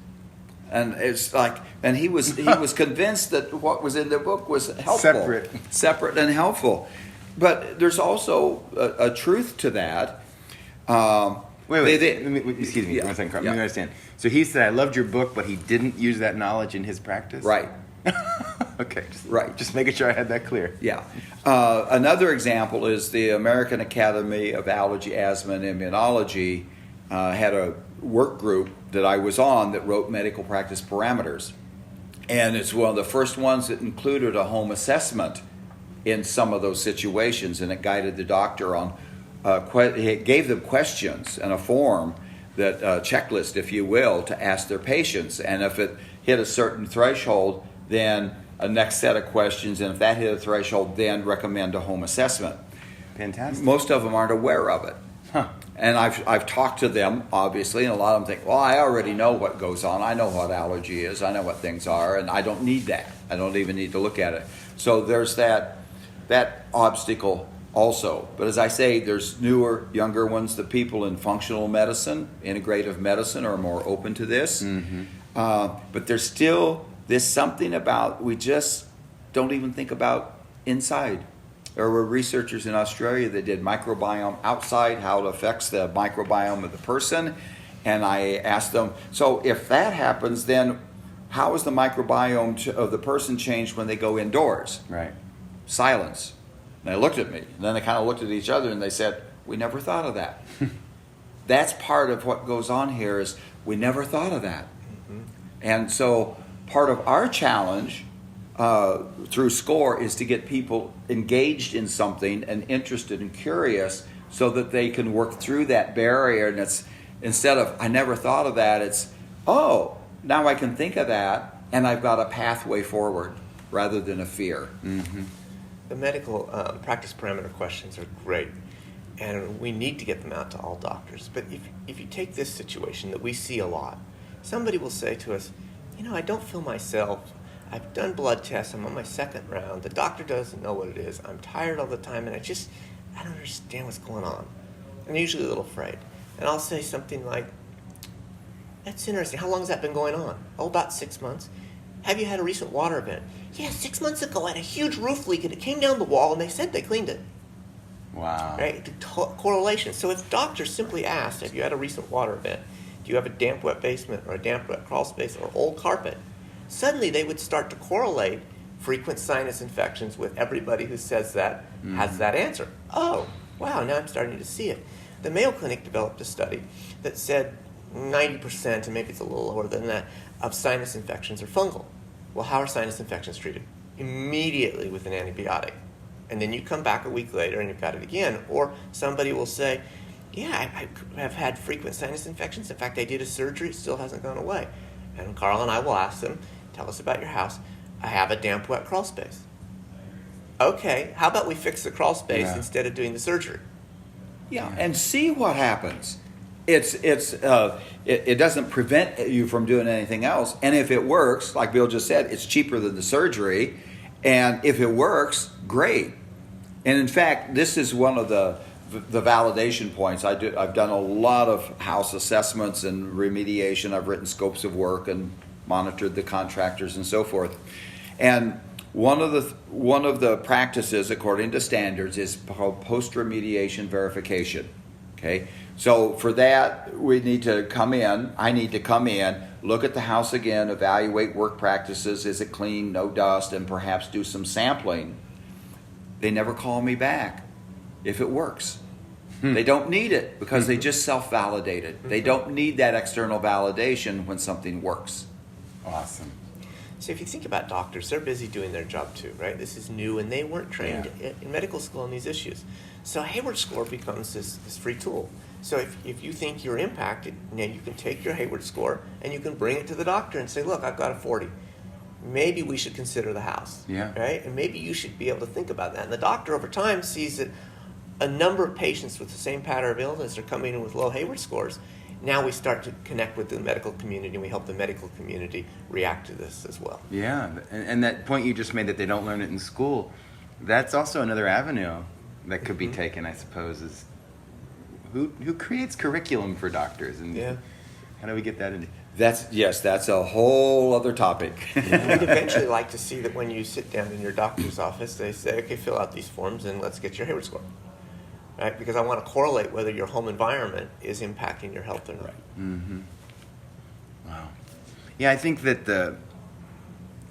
Speaker 2: And it's like, and he was convinced that what was in the book was helpful, separate and helpful. But there's also a truth to that.
Speaker 1: Wait. Excuse me. 1 second. Let me understand. So he said, "I loved your book," but he didn't use that knowledge in his practice.
Speaker 2: Right.
Speaker 1: Okay.
Speaker 2: Right.
Speaker 1: Just making sure I had that clear.
Speaker 2: Yeah. Another example is the American Academy of Allergy, Asthma, and Immunology had a work group that I was on that wrote medical practice parameters. And it's one of the first ones that included a home assessment in some of those situations, and it guided the doctor on, it gave them questions and a form, that checklist, if you will, to ask their patients. And if it hit a certain threshold, then a next set of questions, and if that hit a threshold, then recommend a home assessment.
Speaker 1: Fantastic.
Speaker 2: Most of them aren't aware of it.
Speaker 1: Huh.
Speaker 2: And I've talked to them, obviously, and a lot of them think, well, I already know what goes on. I know what allergy is. I know what things are, and I don't need that. I don't even need to look at it. So there's that obstacle also. But as I say, there's newer, younger ones. The people in functional medicine, integrative medicine, are more open to this. But there's something about, we just don't even think about inside. There were researchers in Australia that did microbiome outside, how it affects the microbiome of the person. And I asked them, so if that happens, then how is the microbiome of the person changed when they go indoors?
Speaker 1: Right.
Speaker 2: Silence. And they looked at me. And then they kind of looked at each other and they said, we never thought of that. That's part of what goes on here, is we never thought of that. And so part of our challenge through SCORE is to get people engaged in something and interested and curious, so that they can work through that barrier. And it's, instead of, I never thought of that, it's, oh, now I can think of that, and I've got a pathway forward rather than a fear.
Speaker 7: The medical practice parameter questions are great, and we need to get them out to all doctors. But if you take this situation that we see a lot, somebody will say to us, I don't feel myself. I've done blood tests. I'm on my second round. The doctor doesn't know what it is. I'm tired all the time, and I don't understand what's going on. I'm usually a little afraid. And I'll say something like, that's interesting. How long has that been going on? Oh, about 6 months. Have you had a recent water event? Yeah, 6 months ago I had a huge roof leak, and it came down the wall, and they said they cleaned it.
Speaker 1: Wow.
Speaker 7: Right? The correlation. So if doctors simply asked, have you had a recent water event? Do you have a damp, wet basement, or a damp, wet crawl space, or old carpet? Suddenly they would start to correlate frequent sinus infections with everybody who says that has that answer. Oh, wow, now I'm starting to see it. The Mayo Clinic developed a study that said 90%, and maybe it's a little lower than that, of sinus infections are fungal. Well, how are sinus infections treated? Immediately with an antibiotic. And then you come back a week later and you've got it again. Or somebody will say, yeah, I have had frequent sinus infections. In fact, I did a surgery. It still hasn't gone away. And Carl and I will ask them, tell us about your house. I have a damp, wet crawl space. Okay, how about we fix the crawl space instead of doing the surgery?
Speaker 2: Yeah, and see what happens. It doesn't prevent you from doing anything else. And if it works, like Bill just said, it's cheaper than the surgery. And if it works, great. And in fact, this is one of the validation points. I've done a lot of house assessments and remediation. I've written scopes of work and monitored the contractors and so forth. And one of the practices, according to standards, is called post-remediation verification. Okay, so for that we need to come in. I need to come in, look at the house again, evaluate work practices. Is it clean, no dust, and perhaps do some sampling. They never call me back if it works. They don't need it because they just self-validate it. They don't need that external validation when something works.
Speaker 1: Awesome.
Speaker 7: So if you think about doctors, they're busy doing their job too, right? This is new, and they weren't trained in medical school on these issues. So Hayward Score becomes this free tool. So if you think you're impacted, you can take your Hayward Score and you can bring it to the doctor and say, look, I've got a 40. maybe we should consider the house.
Speaker 1: Yeah.
Speaker 7: Right? And maybe you should be able to think about that. And the doctor over time sees that a number of patients with the same pattern of illness are coming in with low Hayward scores. Now we start to connect with the medical community, and we help the medical community react to this as well.
Speaker 1: Yeah, and that point you just made that they don't learn it in school, that's also another avenue that could be taken, I suppose, is who creates curriculum for doctors, and how do we get that in?
Speaker 2: That's a whole other topic.
Speaker 7: We'd eventually like to see that when you sit down in your doctor's office, they say, okay, fill out these forms and let's get your Hayward score. Right? Because I want to correlate whether your home environment is impacting your health or not.
Speaker 1: Mm-hmm. Wow. Yeah, I think that the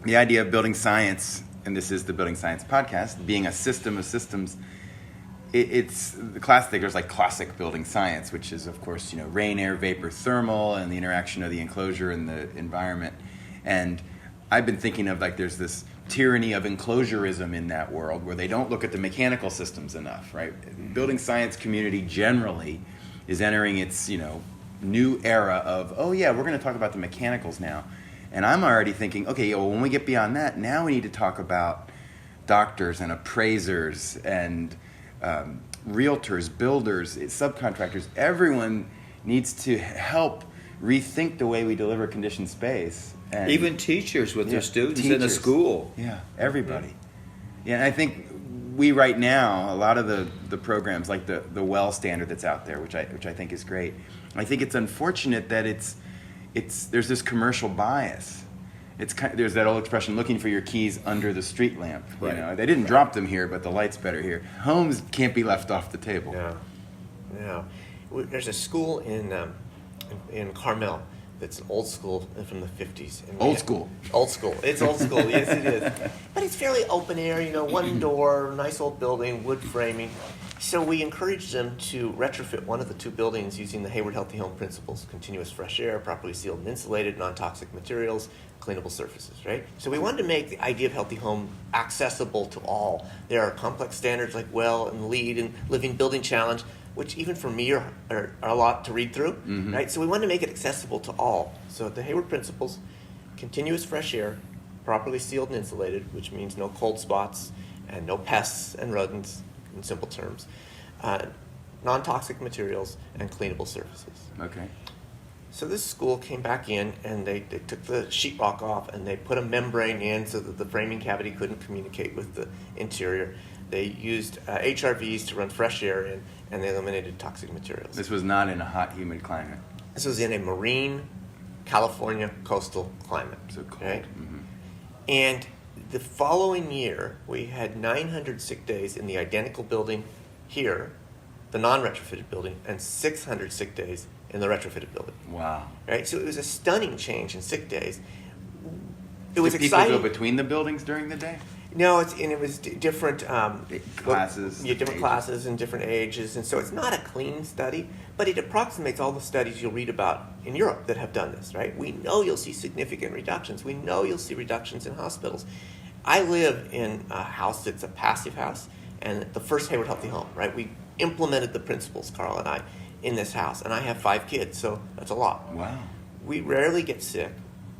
Speaker 1: idea of building science, and this is the Building Science podcast, being a system of systems, it's the classic. There's like classic building science, which is, of course, rain, air, vapor, thermal, and the interaction of the enclosure and the environment. And I've been thinking of like there's this tyranny of enclosurism in that world where they don't look at the mechanical systems enough, right? Building science community generally is entering its, new era of, oh yeah, we're going to talk about the mechanicals now. And I'm already thinking, okay, well, when we get beyond that, now we need to talk about doctors and appraisers and realtors, builders, subcontractors. Everyone needs to help rethink the way we deliver conditioned space. And
Speaker 2: even teachers with their students in a school.
Speaker 1: Yeah, everybody. Yeah, and I think we right now, a lot of the programs like the WELL standard that's out there, which I think is great. I think it's unfortunate that there's this commercial bias. There's that old expression, looking for your keys under the street lamp.
Speaker 2: Right.
Speaker 1: They didn't drop them here, but the light's better here. Homes can't be left off the table.
Speaker 7: No. There's a school in Carmel that's an old school from the 50s.
Speaker 1: Old school.
Speaker 7: Old school. It's old school. Yes, it is. But it's fairly open air, one door, nice old building, wood framing. So we encouraged them to retrofit one of the two buildings using the Hayward Healthy Home principles: continuous fresh air, properly sealed and insulated, non-toxic materials, cleanable surfaces, right? So we wanted to make the idea of healthy home accessible to all. There are complex standards like WELL and LEED and Living Building Challenge, which even for me are a lot to read through, right? So we wanted to make it accessible to all. So the Hayward principles: continuous fresh air, properly sealed and insulated, which means no cold spots and no pests and rodents, in simple terms, non-toxic materials, and cleanable surfaces.
Speaker 1: Okay.
Speaker 7: So this school came back in and they took the sheetrock off and they put a membrane in so that the framing cavity couldn't communicate with the interior. They used HRVs to run fresh air in, and they eliminated toxic materials.
Speaker 1: This was not in a hot, humid climate.
Speaker 7: This was in a marine, California coastal climate.
Speaker 1: So cold.
Speaker 7: Right?
Speaker 1: Mm-hmm.
Speaker 7: And the following year, we had 900 sick days in the identical building here, the non-retrofitted building, and 600 sick days in the retrofitted building.
Speaker 1: Wow.
Speaker 7: Right? So it was a stunning change in sick days. It
Speaker 1: Did
Speaker 7: was
Speaker 1: people
Speaker 7: exciting.
Speaker 1: go between the buildings during the day?
Speaker 7: No, it was different
Speaker 1: Classes,
Speaker 7: different
Speaker 1: ages.
Speaker 7: classes and different ages, and so it's not a clean study, but it approximates all the studies you'll read about in Europe that have done this. Right? We know you'll see significant reductions. We know you'll see reductions in hospitals. I live in a house that's a passive house, and the first Hayward Healthy Home. Right? We implemented the principles, Carl and I, in this house, and I have 5 kids, so that's a lot.
Speaker 1: Wow.
Speaker 7: We rarely get sick.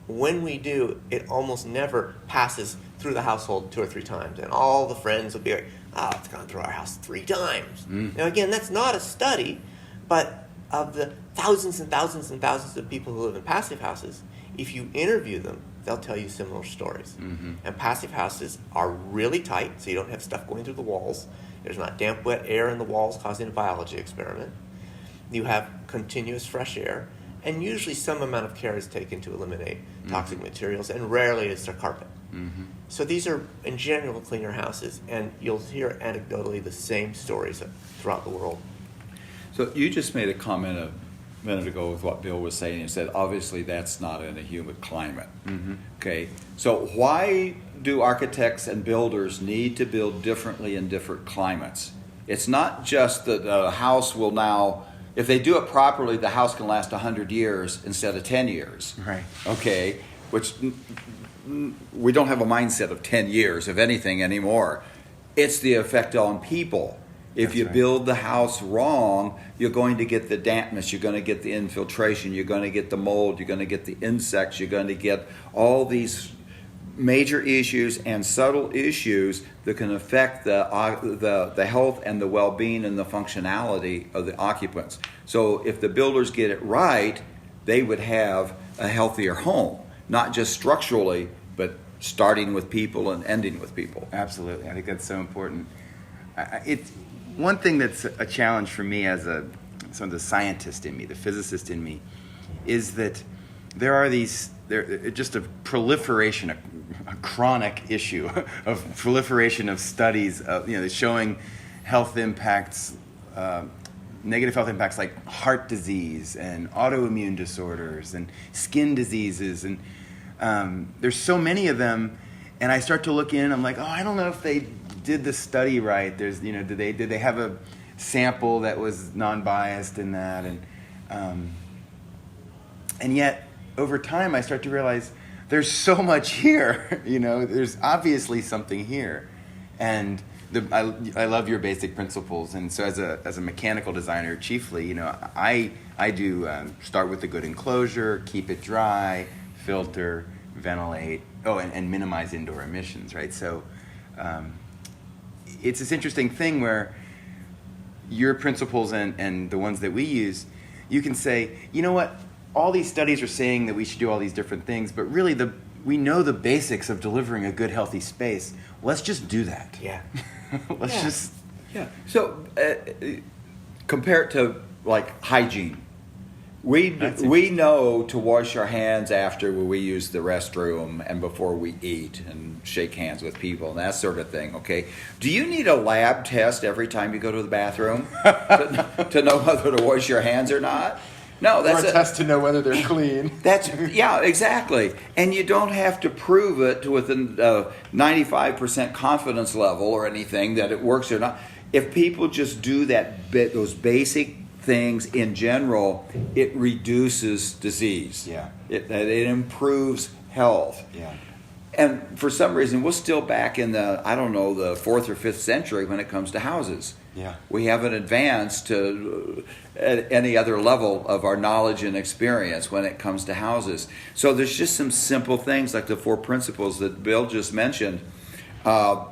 Speaker 7: When we do, it almost never passes through the household 2 or 3 times. And all the friends will be like, oh, it's gone through our house 3 times. Now, again, that's not a study, but of the thousands and thousands and thousands of people who live in passive houses, if you interview them, they'll tell you similar stories. And passive houses are really tight, so you don't have stuff going through the walls. There's not damp, wet air in the walls causing a biology experiment. You have continuous fresh air. And usually some amount of care is taken to eliminate toxic materials, and rarely is there carpet. So these are, in general, cleaner houses, and you'll hear anecdotally the same stories throughout the world.
Speaker 2: So you just made a comment a minute ago with what Bill was saying. He said, obviously, that's not in a humid climate. Okay, so why do architects and builders need to build differently in different climates? It's not just that a house will now... If they do it properly, the house can last 100 years instead of 10 years.
Speaker 1: Right.
Speaker 2: Okay, which we don't have a mindset of 10 years, of anything anymore. It's the effect on people. If
Speaker 1: That's
Speaker 2: you
Speaker 1: right.
Speaker 2: build the house wrong, you're going to get the dampness, you're going to get the infiltration, you're going to get the mold, you're going to get the insects, you're going to get all these major issues and subtle issues that can affect the health and the well-being and the functionality of the occupants. So if the builders get it right, they would have a healthier home, not just structurally, but starting with people and ending with people.
Speaker 1: Absolutely. I think that's so important. It's one thing that's a challenge for me as some of the scientist in me, the physicist in me, is that there just a proliferation, a chronic issue of proliferation of studies showing health impacts, negative health impacts like heart disease and autoimmune disorders and skin diseases, and there's so many of them. And I start to look in, and I'm like, I don't know if they did the study right. There's, did they have a sample that was non-biased in that, and yet over time I start to realize there's so much here. There's obviously something here, and I love your basic principles. And so as a mechanical designer, chiefly, I do start with a good enclosure, keep it dry, filter, ventilate, and minimize indoor emissions, right? So it's this interesting thing where your principles and the ones that we use, you can say, you know what, all these studies are saying that we should do all these different things, but really we know the basics of delivering a good, healthy space. Let's just do that.
Speaker 7: Yeah.
Speaker 2: Yeah. So compare it to like hygiene. We know to wash our hands after we use the restroom and before we eat and shake hands with people and that sort of thing, okay? Do you need a lab test every time you go to the bathroom to know whether to wash your hands or not? No, that's
Speaker 1: or a test to know whether they're clean.
Speaker 2: Yeah, exactly. And you don't have to prove it with a 95% confidence level or anything that it works or not. If people just do those basic things in general, it reduces disease.
Speaker 1: Yeah.
Speaker 2: It improves health.
Speaker 1: Yeah.
Speaker 2: And for some reason, we're still back in the 4th or 5th century when it comes to houses.
Speaker 1: Yeah.
Speaker 2: We haven't advanced to any other level of our knowledge and experience when it comes to houses. So there's just some simple things like the 4 principles that Bill just mentioned. And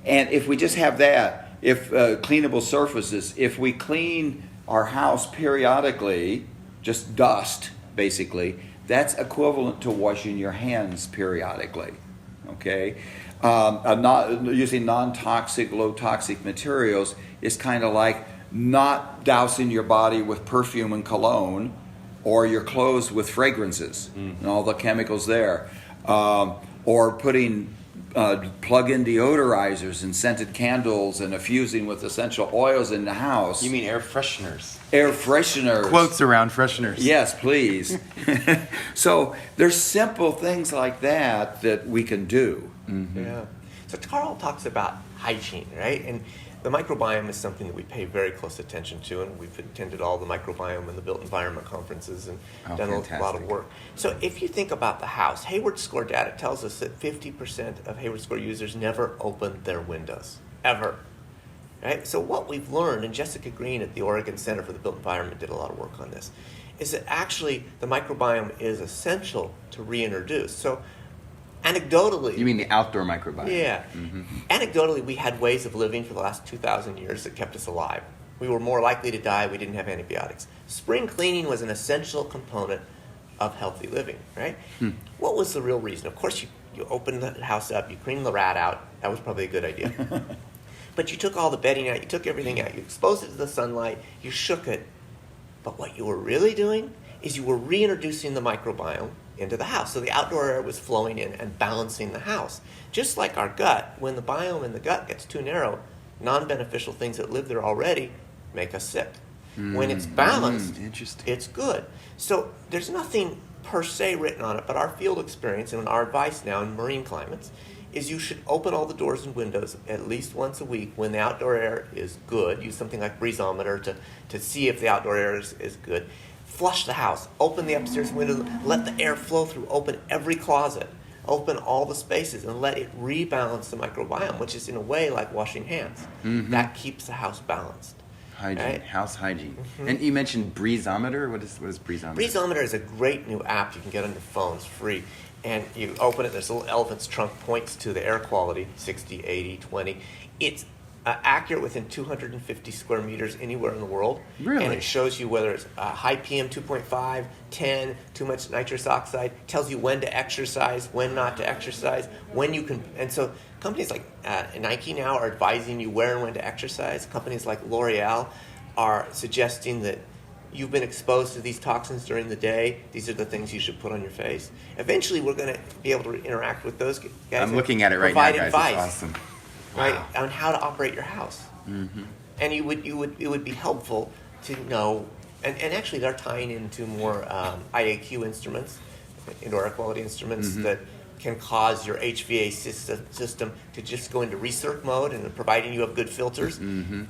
Speaker 2: if we just have that, if cleanable surfaces, if we clean our house periodically, just dust basically, that's equivalent to washing your hands periodically, okay? Using non-toxic, low-toxic materials is kind of like not dousing your body with perfume and cologne or your clothes with fragrances and all the chemicals there, or putting plug-in deodorizers and scented candles and effusing with essential oils in the house.
Speaker 1: You mean air fresheners?
Speaker 2: Air fresheners.
Speaker 1: Quotes around fresheners.
Speaker 2: Yes, please. So there's simple things like that we can do.
Speaker 7: Mm-hmm. Yeah. So Carl talks about hygiene, right? And the microbiome is something that we pay very close attention to, and we've attended all the microbiome and the built environment conferences and done a lot of work. So if you think about the house, Hayward Score data tells us that 50% of Hayward Score users never open their windows, ever. Right? So what we've learned, and Jessica Green at the Oregon Center for the Built Environment did a lot of work on this, is that actually the microbiome is essential to reintroduce. So anecdotally...
Speaker 1: You mean the outdoor microbiome?
Speaker 7: Yeah. Mm-hmm. Anecdotally, we had ways of living for the last 2,000 years that kept us alive. We were more likely to die. We didn't have antibiotics. Spring cleaning was an essential component of healthy living, right? What was the real reason? Of course, you opened the house up, you cleaned the rat out. That was probably a good idea. But you took all the bedding out, you took everything out, you exposed it to the sunlight, you shook it. But what you were really doing is you were reintroducing the microbiome into the house. So the outdoor air was flowing in and balancing the house. Just like our gut, when the biome in the gut gets too narrow, non-beneficial things that live there already make us sick. When it's balanced, it's good. So there's nothing per se written on it, but our field experience and our advice now in marine climates is you should open all the doors and windows at least once a week when the outdoor air is good. Use something like breezometer to see if the outdoor air is good. Flush the house. Open the upstairs window. Let the air flow through. Open every closet. Open all the spaces and let it rebalance the microbiome, which is in a way like washing hands. That keeps the house balanced.
Speaker 1: Hygiene,
Speaker 7: Right?
Speaker 1: house hygiene. And you mentioned Breezometer. What is Breezometer?
Speaker 7: Breezometer is a great new app you can get on your phone. It's free. And you open it, there's a little elephant's trunk, points to the air quality, 60, 80, 20. It's accurate within 250 square meters anywhere in the world.
Speaker 1: Really?
Speaker 7: And it shows you whether it's high PM 2.5, 10, too much nitrous oxide, tells you when to exercise, when not to exercise, when you can. And so companies like Nike now are advising you where and when to exercise. Companies like L'Oreal are suggesting that you've been exposed to these toxins during the day. These are the things you should put on your face. Eventually, we're going to be able to interact with those guys.
Speaker 1: I'm looking at it right now,
Speaker 7: provide
Speaker 1: guys.
Speaker 7: advice,
Speaker 1: It's awesome.
Speaker 7: right,
Speaker 1: Wow.
Speaker 7: on how to operate your house. And it would be helpful to know. And actually, they're tying into more IAQ instruments, indoor air quality instruments that can cause your HVAC system to just go into recirc mode, and providing you have good filters.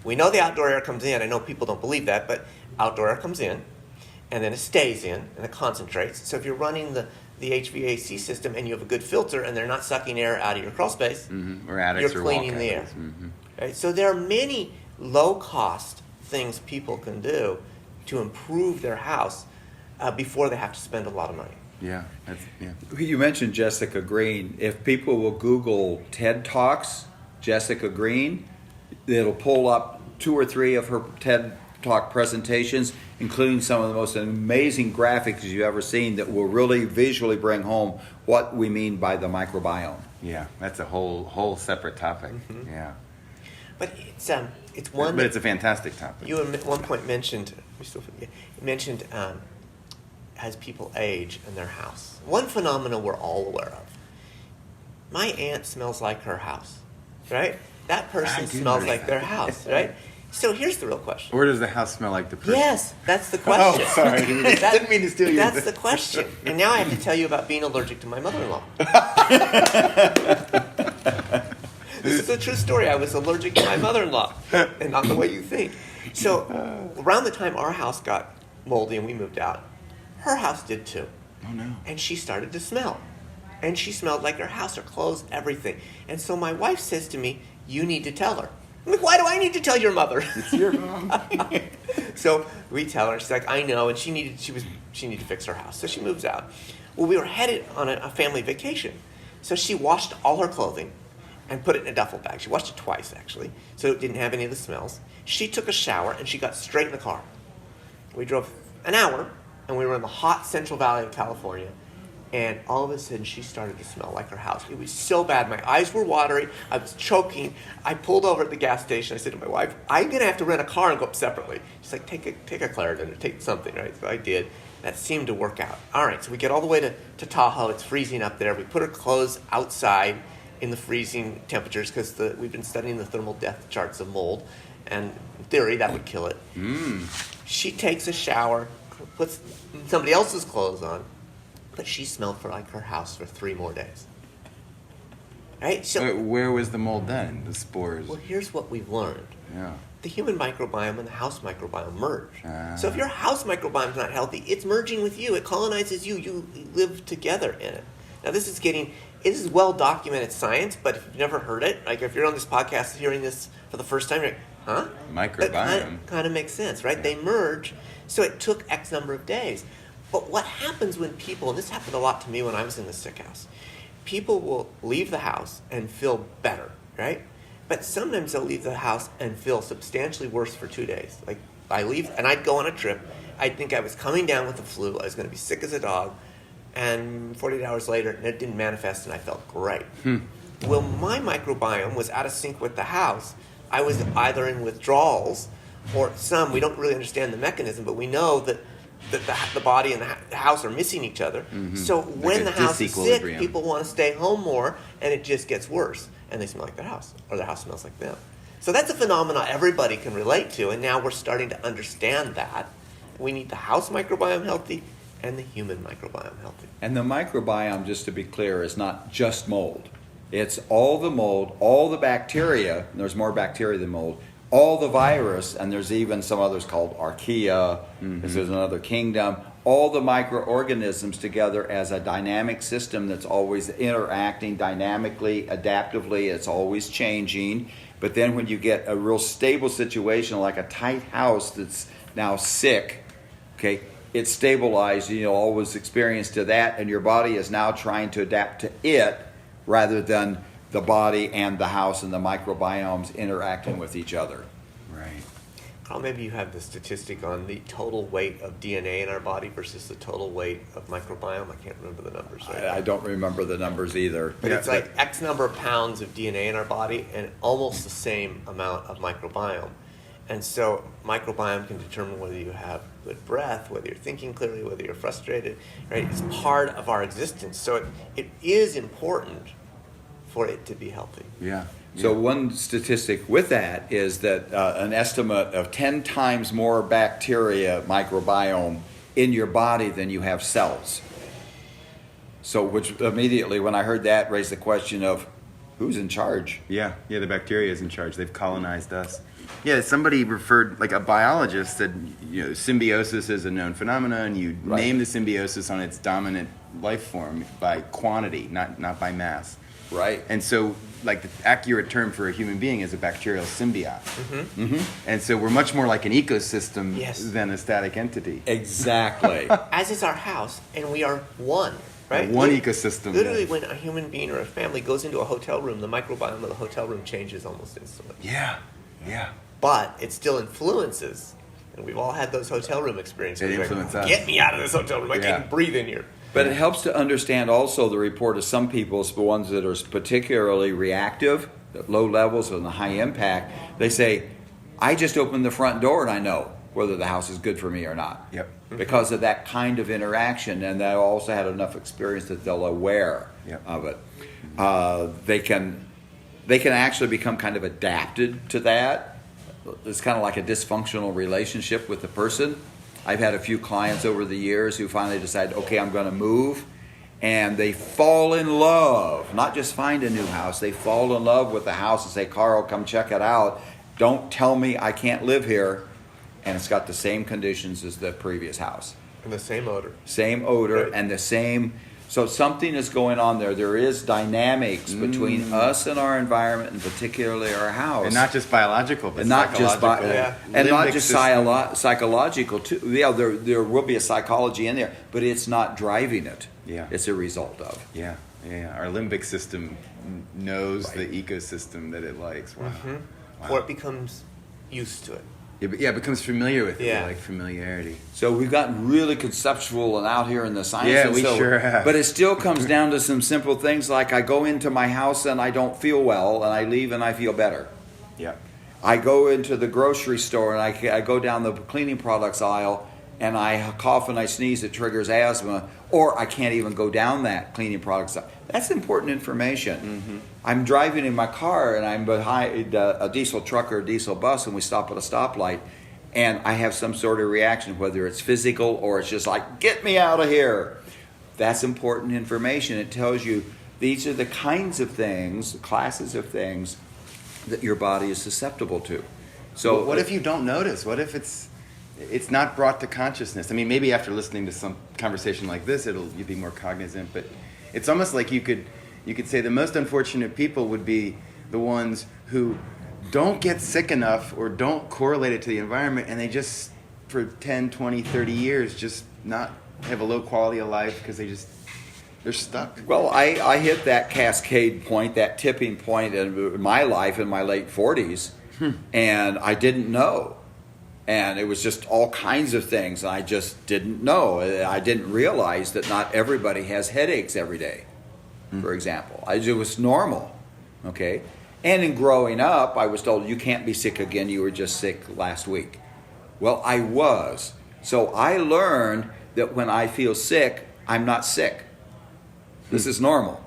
Speaker 7: We know the outdoor air comes in. I know people don't believe that, but outdoor air comes in, and then it stays in, and it concentrates. So if you're running the HVAC system and you have a good filter, and they're not sucking air out of your crawl space,
Speaker 1: Or attics
Speaker 7: you're
Speaker 1: or wall
Speaker 7: cleaning the air.
Speaker 1: cabinets.
Speaker 7: Right? So there are many low-cost things people can do to improve their house before they have to spend a lot of money.
Speaker 1: Yeah.
Speaker 2: You mentioned Jessica Green. If people will Google TED Talks, Jessica Green, it'll pull up 2 or 3 of her TED Talk presentations, including some of the most amazing graphics you've ever seen that will really visually bring home what we mean by the microbiome.
Speaker 1: Yeah. That's a whole separate topic. Yeah.
Speaker 7: But it's one.
Speaker 1: But it's a fantastic topic.
Speaker 7: You at one point mentioned as people age in their house. One phenomenon we're all aware of. My aunt smells like her house, right? That person
Speaker 1: do
Speaker 7: smells
Speaker 1: notice
Speaker 7: like
Speaker 1: that.
Speaker 7: their house, right? So here's the real question.
Speaker 1: Or does the house smell like the person?
Speaker 7: Yes, that's the question.
Speaker 1: Oh, sorry. Didn't mean to steal your
Speaker 7: That's the question. And now I have to tell you about being allergic to my mother-in-law. This is a true story. I was allergic to my mother-in-law, and not the way you think. So around the time our house got moldy and we moved out, her house did too.
Speaker 1: Oh, no.
Speaker 7: And she started to smell. And she smelled like her house, her clothes, everything. And so my wife says to me, you need to tell her. I'm like, why do I need to tell your mother?
Speaker 1: It's your mom.
Speaker 7: So we tell her. She's like, I know. And she needed to fix her house. So she moves out. Well, we were headed on a family vacation. So she washed all her clothing and put it in a duffel bag. She washed it twice, actually, so it didn't have any of the smells. She took a shower, and she got straight in the car. We drove an hour, and we were in the hot Central Valley of California, and all of a sudden, she started to smell like her house. It was so bad. My eyes were watery. I was choking. I pulled over at the gas station. I said to my wife, I'm going to have to rent a car and go up separately. She's like, take a Claritin or take something, right? So I did. That seemed to work out. All right, so we get all the way to Tahoe. It's freezing up there. We put her clothes outside in the freezing temperatures because we've been studying the thermal death charts of mold, and in theory that would kill it. She takes a shower, puts somebody else's clothes on, but she smelled like her house for 3 more days. Right? So
Speaker 1: Where was the mold then? The spores?
Speaker 7: well, here's what we've learned.
Speaker 1: Yeah.
Speaker 7: The human microbiome and the house microbiome merge. So if your house microbiome is not healthy, it's merging with you. It colonizes you. You live together in it. Now, this is well-documented science, but if you've never heard it, like if you're on this podcast hearing this for the first time, you're like, huh?
Speaker 1: Microbiome.
Speaker 7: That kind of makes sense, right? They merge, so it took X number of days. But what happens when people, and this happened a lot to me when I was in the sick house, people will leave the house and feel better, right? But sometimes they'll leave the house and feel substantially worse for 2 days. Like, I leave, and I'd go on a trip. I'd think I was coming down with the flu. I was going to be sick as a dog. And 48 hours later, it didn't manifest, and I felt great. Well, my microbiome was out of sync with the house. I was either in withdrawals or we don't really understand the mechanism, but we know that the body and the house are missing each other. So when the house is sick, people want to stay home more, and it just gets worse. And they smell like their house, or their house smells like them. So that's a phenomenon everybody can relate to, and now we're starting to understand that. We need the house microbiome healthy and the human microbiome healthy.
Speaker 2: And the microbiome, just to be clear, is not just mold. It's all the mold, all the bacteria, and there's more bacteria than mold, all the virus, and there's even some others called archaea, because there's another kingdom, all the microorganisms together as a dynamic system that's always interacting dynamically, adaptively. It's always changing. But then when you get a real stable situation like a tight house that's now sick, okay, it's stabilized. You'll always experience to that, and your body is now trying to adapt to it rather than the body and the house and the microbiomes interacting with each other.
Speaker 1: Right.
Speaker 7: Carl, maybe you have the statistic on the total weight of DNA in our body versus the total weight of microbiome. I can't remember the numbers. Right?
Speaker 2: I don't remember the numbers either.
Speaker 7: But it's like X number of pounds of DNA in our body and almost the same amount of microbiome. And so microbiome can determine whether you have good breath, whether you're thinking clearly, whether you're frustrated. Right? It's part of our existence. So it is important for it to be healthy.
Speaker 1: Yeah.
Speaker 2: So one statistic with that is that an estimate of 10 times more bacteria microbiome in your body than you have cells. So which immediately, when I heard that, raised the question of who's in charge?
Speaker 1: Yeah, the bacteria is in charge. They've colonized us. Yeah, somebody referred, like a biologist said, symbiosis is a known phenomenon. You name the symbiosis on its dominant life form by quantity, not by mass.
Speaker 2: Right.
Speaker 1: And so, like, the accurate term for a human being is a bacterial symbiote.
Speaker 2: Mm-hmm. Mm-hmm.
Speaker 1: And so we're much more like an ecosystem
Speaker 7: Yes.
Speaker 1: than a static entity.
Speaker 2: Exactly.
Speaker 7: As is our house, and we are one, right?
Speaker 1: One ecosystem.
Speaker 7: Literally, when a human being or a family goes into a hotel room, the microbiome of the hotel room changes almost instantly.
Speaker 1: Yeah.
Speaker 7: But it still influences, and we've all had those hotel room experiences.
Speaker 1: It influences us.
Speaker 7: Get me out of this hotel room. I can't breathe in here.
Speaker 2: But it helps to understand also the report of some people, the ones that are particularly reactive, at low levels and the high impact. They say, I just opened the front door and I know whether the house is good for me or not.
Speaker 1: Yep.
Speaker 2: Because of that kind of interaction, and they also had enough experience that they're aware of it. They can actually become kind of adapted to that. It's kind of like a dysfunctional relationship with the person. I've had a few clients over the years who finally decide, okay, I'm going to move, and they fall in love. Not just find a new house, they fall in love with the house and say, Carl, come check it out. Don't tell me I can't live here. And it's got the same conditions as the previous house.
Speaker 7: And the same odor.
Speaker 2: Same odor
Speaker 7: Right.
Speaker 2: and the same. So something is going on there. There is dynamics between us and our environment, and particularly our house.
Speaker 1: And not just biological, but
Speaker 2: and not just
Speaker 1: psychological.
Speaker 2: and not
Speaker 1: Limbic
Speaker 2: just
Speaker 1: system.
Speaker 2: psychological too. Yeah, there will be a psychology in there, but it's not driving it.
Speaker 1: Yeah.
Speaker 2: It's a result of.
Speaker 1: Yeah. Our limbic system knows the ecosystem that it likes. Wow.
Speaker 7: Mm-hmm. Or it becomes used to it.
Speaker 1: It becomes familiar with it,
Speaker 7: Yeah.
Speaker 1: like familiarity.
Speaker 2: So we've gotten really conceptual and out here in the science.
Speaker 1: Yeah,
Speaker 2: and
Speaker 1: we sure have.
Speaker 2: But it still comes down to some simple things like I go into my house and I don't feel well, and I leave and I feel better.
Speaker 1: Yeah.
Speaker 2: I go into the grocery store and I go down the cleaning products aisle and I cough and I sneeze, it triggers asthma, or I can't even go down that cleaning products aisle. That's important information. Mm-hmm. I'm driving in my car and I'm behind a diesel truck or a diesel bus, and we stop at a stoplight, and I have some sort of reaction, whether it's physical or it's just like, get me out of here. That's important information. It tells you these are the kinds of things, classes of things that your body is susceptible to. So
Speaker 1: what if you don't notice? What if it's not brought to consciousness? I mean, maybe after listening to some conversation like this, you'll be more cognizant. But it's almost like you could say the most unfortunate people would be the ones who don't get sick enough or don't correlate it to the environment, and they just for 10, 20, 30 years just not have a low quality of life because they're stuck.
Speaker 2: Well, I hit that cascade point, that tipping point in my life in my late 40s, and I didn't know. And it was just all kinds of things. I just didn't know. I didn't realize that not everybody has headaches every day, for example. It was normal, okay? And in growing up, I was told, you can't be sick again. You were just sick last week. Well, I was. So I learned that when I feel sick, I'm not sick. This is normal.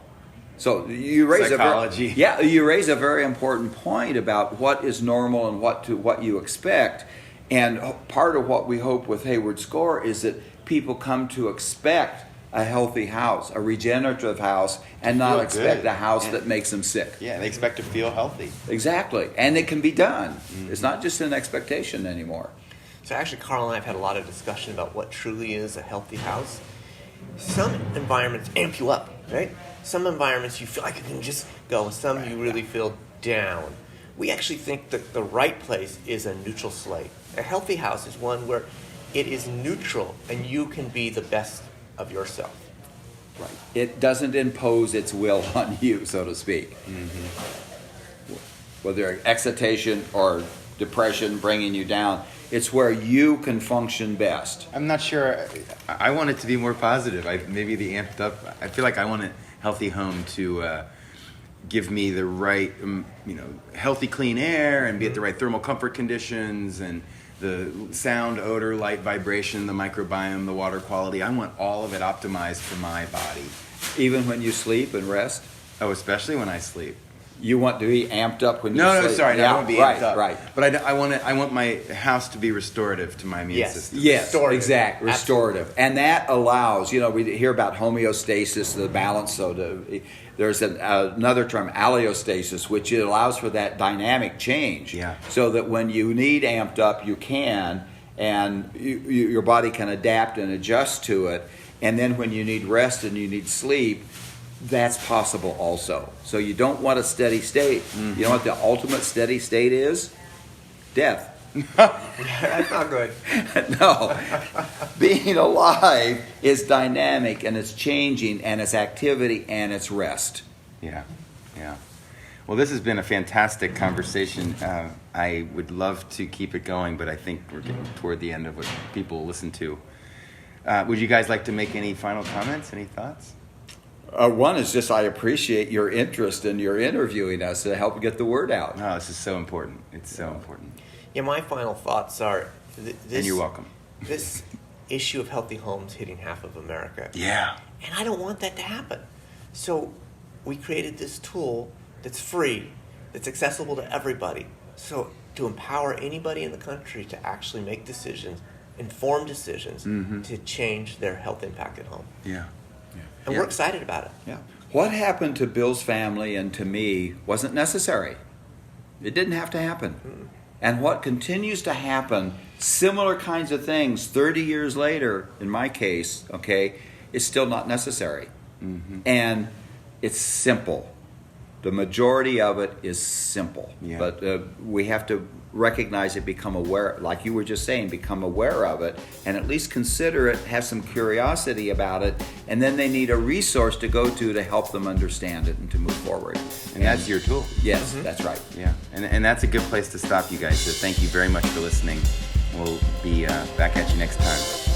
Speaker 2: So you raise
Speaker 1: psychology.
Speaker 2: You raise a very important point about what is normal and what you expect. And part of what we hope with Hayward Score is that people come to expect a healthy house, a regenerative house, and not
Speaker 1: Feel
Speaker 2: expect
Speaker 1: good.
Speaker 2: a house that makes them sick.
Speaker 1: Yeah, they expect to feel healthy.
Speaker 2: Exactly. And it can be done. It's not just an expectation anymore.
Speaker 7: So actually, Carl and I have had a lot of discussion about what truly is a healthy house. Some environments amp you up, right? Some environments you feel like you can just go, some you really feel down. We actually think that the right place is a neutral slate. A healthy house is one where it is neutral and you can be the best of yourself.
Speaker 2: Right. It doesn't impose its will on you, so to speak. Whether excitation or depression bringing you down, it's where you can function best.
Speaker 1: I'm not sure. I want it to be more positive. Maybe the amped up. I feel like I want a healthy home to give me the right, healthy, clean air and be at the right thermal comfort conditions and the sound, odor, light, vibration, the microbiome, the water quality. I want all of it optimized for my body.
Speaker 2: Even when you sleep and rest?
Speaker 1: Oh, especially when I sleep.
Speaker 2: You want to be amped up when you
Speaker 1: No,
Speaker 2: sleep?
Speaker 1: sorry, I don't want to be amped up.
Speaker 2: Right.
Speaker 1: But I want my house to be restorative to my immune system.
Speaker 2: Yes,
Speaker 7: Restorative.
Speaker 2: exactly. Restorative.
Speaker 7: Absolutely.
Speaker 2: And that allows, we hear about homeostasis, the balance. So there's another term, allostasis, which it allows for that dynamic change.
Speaker 1: Yeah.
Speaker 2: So that when you need amped up, you can, and your body can adapt and adjust to it. And then when you need rest and you need sleep, that's possible also. So you don't want a steady state. Mm-hmm. You know what the ultimate steady state is? Death.
Speaker 7: That's not good.
Speaker 2: No. Being alive is dynamic and it's changing and it's activity and it's rest.
Speaker 1: Yeah. Well, this has been a fantastic conversation. I would love to keep it going, but I think we're getting toward the end of what people listen to. Would you guys like to make any final comments? Any thoughts?
Speaker 2: One is just I appreciate your interest in your interviewing us to help get the word out.
Speaker 1: No, this is so important. It's so important.
Speaker 7: Yeah, my final thoughts are this.
Speaker 1: And you're welcome.
Speaker 7: This issue of healthy homes hitting half of America.
Speaker 1: Yeah.
Speaker 7: And I don't want that to happen. So we created this tool that's free, that's accessible to everybody. So to empower anybody in the country to actually make decisions, informed decisions, to change their health impact at home.
Speaker 1: Yeah.
Speaker 7: And we're excited about it.
Speaker 2: Yeah. What happened to Bill's family and to me wasn't necessary. It didn't have to happen. And what continues to happen, similar kinds of things 30 years later, in my case, is still not necessary. And it's simple. The majority of it is simple.
Speaker 1: Yeah.
Speaker 2: But we have to recognize it, become aware, like you were just saying, become aware of it, and at least consider it, have some curiosity about it, and then they need a resource to go to help them understand it and to move forward.
Speaker 1: And that's your tool.
Speaker 2: Yes, that's right.
Speaker 1: Yeah. And that's a good place to stop, you guys. So thank you very much for listening. We'll be back at you next time.